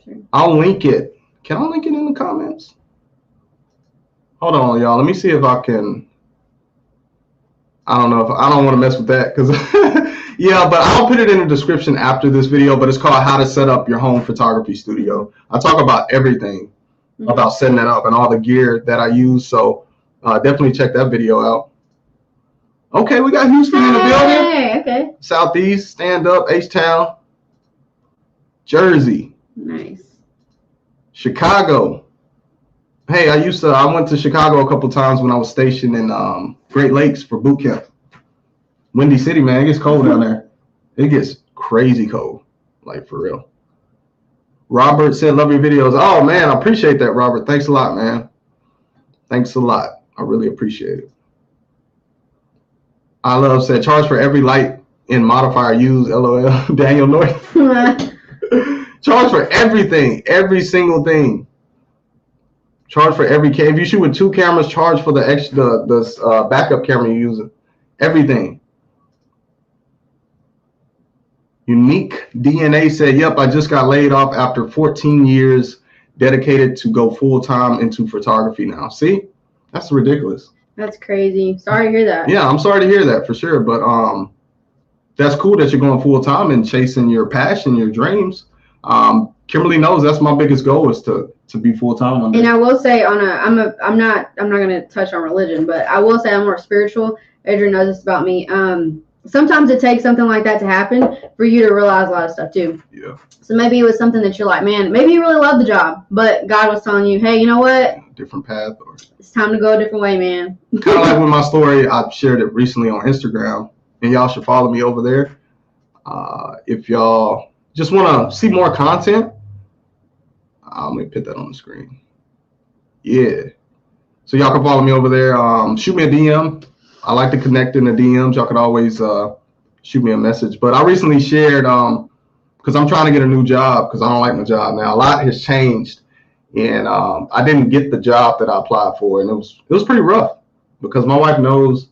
Sure. I'll link it. Can I link it in the comments? Hold on, y'all. Let me see if I can. I don't want to mess with that because yeah, but I'll put it in the description after this video, but it's called How to Set Up Your Home Photography Studio. I talk about everything about setting that up and all the gear that I use. So definitely check that video out. Okay, we got Houston in the building. Hey, okay. Southeast, stand up, H-Town. Jersey. Nice. Chicago. Hey, I went to Chicago a couple times when I was stationed in Great Lakes for boot camp. Windy City, man, it gets cold down there. It gets crazy cold, like for real. Robert said, love your videos. Oh, man, I appreciate that, Robert. Thanks a lot, man. Thanks a lot. I really appreciate it. I love said, charge for every light and modifier used, LOL. Daniel North. Charge for everything, every single thing. Charge for every if you shoot with 2 cameras, charge for the extra the backup camera you're using. Everything. Unique DNA said, yep, I just got laid off after 14 years dedicated to go full-time into photography now. See? That's ridiculous. That's crazy. Sorry to hear that. Yeah, I'm sorry to hear that for sure. But that's cool that you're going full-time and chasing your passion, your dreams. Kimberly knows that's my biggest goal is to be full-time one day. And I will say I'm not gonna touch on religion, but I will say I'm more spiritual. Adrian knows this about me. Sometimes it takes something like that to happen for you to realize a lot of stuff too. Yeah. So maybe it was something that you're like, man, maybe you really love the job, but God was telling you, hey, you know what? Different path. Or it's time to go a different way, man. Kind of like with my story, I shared it recently on Instagram, and y'all should follow me over there. If y'all just want to see more content, let me put that on the screen. Yeah. So y'all can follow me over there. Shoot me a DM. I like to connect in the DMs. Y'all could always shoot me a message. But I recently shared, because I'm trying to get a new job because I don't like my job now. A lot has changed, and I didn't get the job that I applied for, and it was pretty rough because my wife knows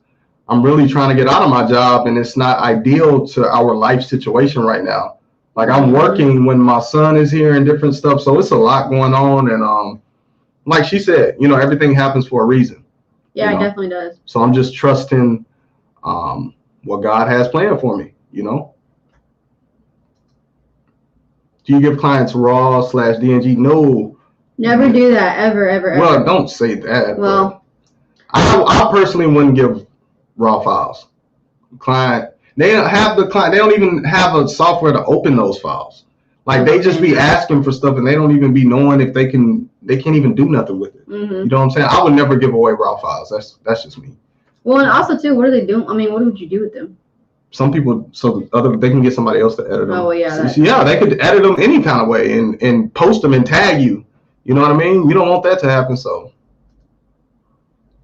I'm really trying to get out of my job, and it's not ideal to our life situation right now. Like I'm working when my son is here and different stuff, so it's a lot going on, and like she said, everything happens for a reason. Yeah, it definitely does. So I'm just trusting what God has planned for me, Do you give clients raw/DNG? No. Never do that, ever. Well, don't say that. Well, I personally wouldn't give raw files. They don't even have a software to open those files. Like they just be asking for stuff and they don't even be knowing if they can't even do nothing with it. Mm-hmm. You know what I'm saying? I would never give away raw files. That's just me. Well, and also too, what are they doing? I mean, what would you do with them? Some people, they can get somebody else to edit them. Oh, well, yeah. Yeah, they could edit them any kind of way and post them and tag you. You know what I mean? You don't want that to happen. So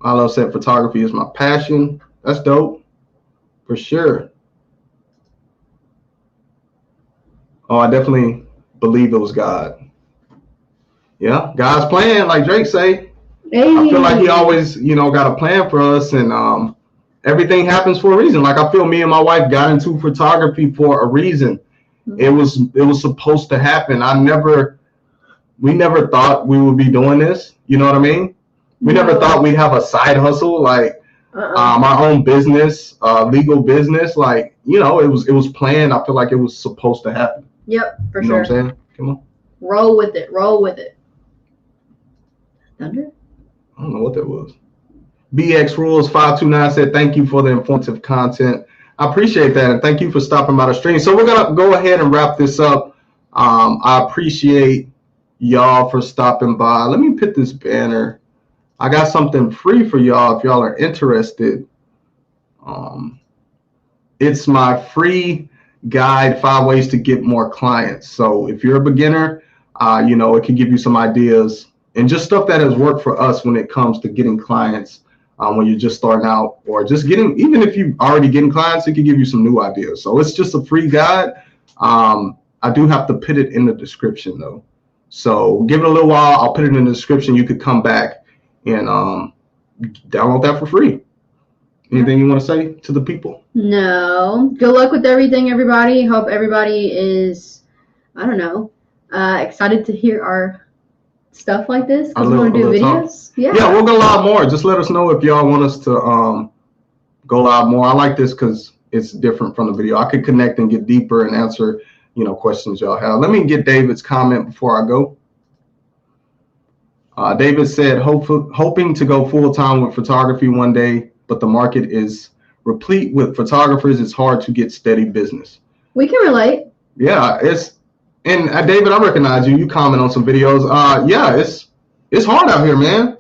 I love set photography is my passion. That's dope. For sure. Oh, I definitely believe it was God. Yeah, God's plan, like Drake say. Hey. I feel like he always, got a plan for us, and everything happens for a reason. Like I feel me and my wife got into photography for a reason. Mm-hmm. It was supposed to happen. We never thought we would be doing this. You know what I mean? We never thought we'd have a side hustle, like our own business, legal business. Like, it was planned. I feel like it was supposed to happen. Yep, for sure. You know what I'm saying? Come on. Roll with it. Thunder? I don't know what that was. BX Rules 529 said, thank you for the informative content. I appreciate that. And thank you for stopping by the stream. So we're going to go ahead and wrap this up. I appreciate y'all for stopping by. Let me put this banner. I got something free for y'all if y'all are interested. It's my free guide, 5 ways to get more clients. So if you're a beginner, it can give you some ideas and just stuff that has worked for us when it comes to getting clients when you're just starting out, or just even if you're already getting clients, it can give you some new ideas. So it's just a free guide. I do have to put it in the description though. So give it a little while. I'll put it in the description. You could come back and download that for free. Anything you want to say to the people? No. Good luck with everything, everybody. Hope everybody is, excited to hear our stuff like this. Because we want to do videos. Yeah, we'll go live more. Just let us know if y'all want us to go live more. I like this because it's different from the video. I could connect and get deeper and answer, questions y'all have. Let me get David's comment before I go. David said, hoping to go full time with photography one day, but the market is replete with photographers, it's hard to get steady business. We can relate. Yeah, and David, I recognize you. You comment on some videos. Yeah, it's hard out here, man.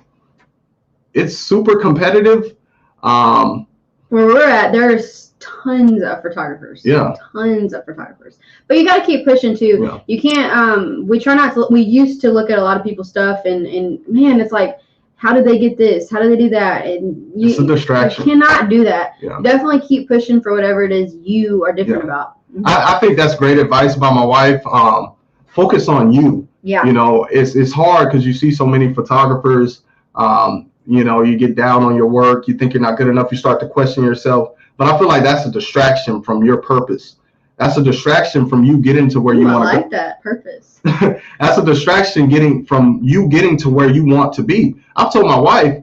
It's super competitive. Where we're at, there's tons of photographers. Yeah. Tons of photographers. But you got to keep pushing too. Yeah. You can't, we try not to, we used to look at a lot of people's stuff and man, it's like, how did they get this? How do they do that? And it's a distraction. You cannot do that. Yeah. Definitely keep pushing for whatever it is you are different about. I think that's great advice by my wife. Focus on you. Yeah. You know, it's hard because you see so many photographers. You know, you get down on your work. You think you're not good enough. You start to question yourself. But I feel like that's a distraction from your purpose. That's a distraction from you getting to where you want to go. I like that purpose. That's a distraction getting to where you want to be. I've told my wife,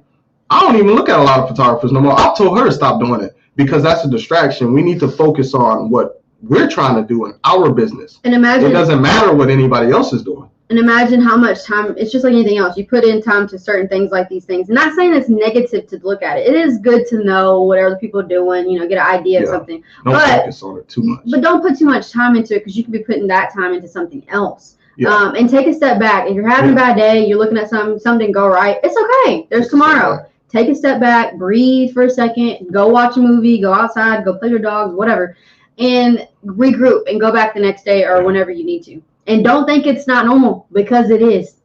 I don't even look at a lot of photographers no more. I've told her to stop doing it because that's a distraction. We need to focus on what we're trying to do in our business. And imagine it doesn't matter what anybody else is doing. And imagine how much time, it's just like anything else. You put in time to certain things like these things. Not saying it's negative to look at it. It is good to know what other people are doing, you know, get an idea of something. Don't focus on it too much. But don't put too much time into it because you could be putting that time into something else. Yeah. And take a step back. If you're having a bad day, you're looking at something go right, it's okay. There's tomorrow. Take a step back, breathe for a second, go watch a movie, go outside, go play with your dogs, whatever, and regroup and go back the next day or whenever you need to. And don't think it's not normal because it is.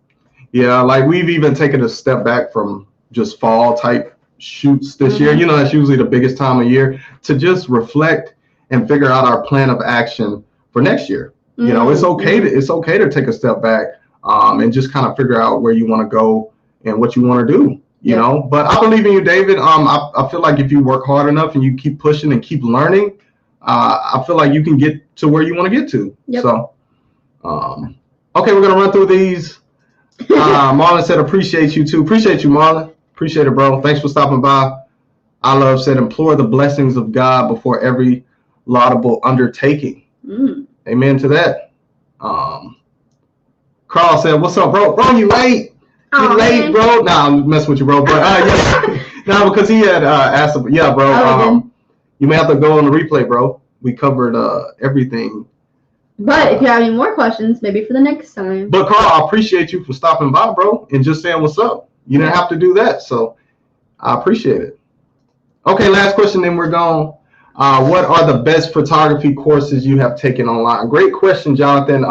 Yeah, like we've even taken a step back from just fall type shoots this year. You know, that's usually the biggest time of year to just reflect and figure out our plan of action for next year. You know, it's okay to take a step back and just kind of figure out where you want to go and what you want to do. You know, but I believe in you, David. I feel like if you work hard enough and you keep pushing and keep learning, I feel like you can get to where you want to get to. Yep. So, okay, we're gonna run through these. Marlon said, "Appreciate you too." Appreciate you, Marlon. Appreciate it, bro. Thanks for stopping by. I love said, "Implore the blessings of God before every laudable undertaking." Amen to that. Carl said, "What's up, bro? Bro, you late? You late, bro?" Nah, I'm messing with you, bro. But yeah, no, because he had asked. Yeah, bro. You may have to go on the replay, bro. We covered everything. But if you have any more questions, maybe for the next time. But Carl, I appreciate you for stopping by, bro, and just saying what's up. You didn't have to do that, so I appreciate it. Okay, last question, then we're gone. What are the best photography courses you have taken online? Great question, Jonathan.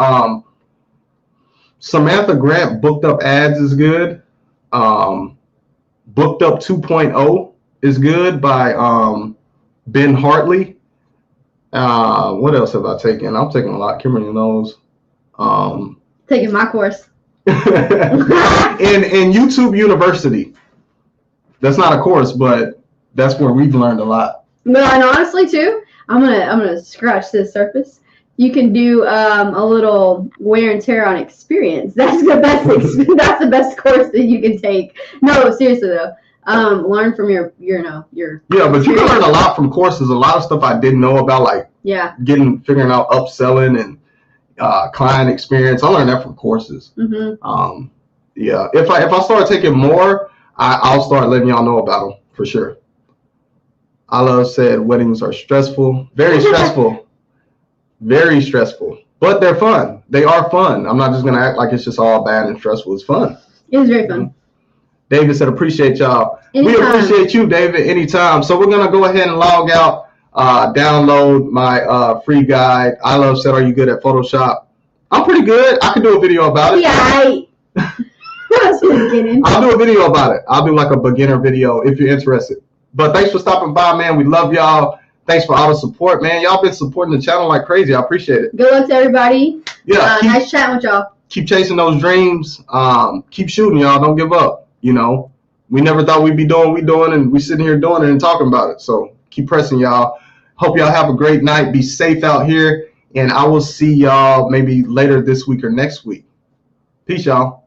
Samantha Grant Booked Up Ads is good. Booked Up 2.0 is good by Ben Hartley. What else have I taken? I'm taking a lot. Kimberly knows. Taking my course. in YouTube University. That's not a course, but that's where we've learned a lot. But and honestly too, I'm gonna scratch this surface. You can do a little wear and tear on experience. That's the best. That's the best course that you can take. No, seriously though. Learn from your. Yeah, but you can learn a lot from courses. A lot of stuff I didn't know about, like figuring out upselling and client experience. I learned that from courses. Yeah, if I start taking more, I'll start letting y'all know about them for sure. I love said weddings are stressful, very stressful, very stressful, but they're fun. They are fun. I'm not just gonna act like it's just all bad and stressful. It's fun. It is very fun. David said, appreciate y'all. Anytime. We appreciate you, David, anytime. So we're going to go ahead and log out, download my free guide. I love said, are you good at Photoshop? I'm pretty good. I can do a video about it. Yeah. I'll do a video about it. I'll do like a beginner video if you're interested. But thanks for stopping by, man. We love y'all. Thanks for all the support, man. Y'all been supporting the channel like crazy. I appreciate it. Good luck to everybody. Yeah. Nice chatting with y'all. Keep chasing those dreams. Keep shooting, y'all. Don't give up. You know, we never thought we'd be doing what we're doing, and we sitting here doing it and talking about it. So keep pressing, y'all. Hope y'all have a great night. Be safe out here, and I will see y'all maybe later this week or next week. Peace, y'all.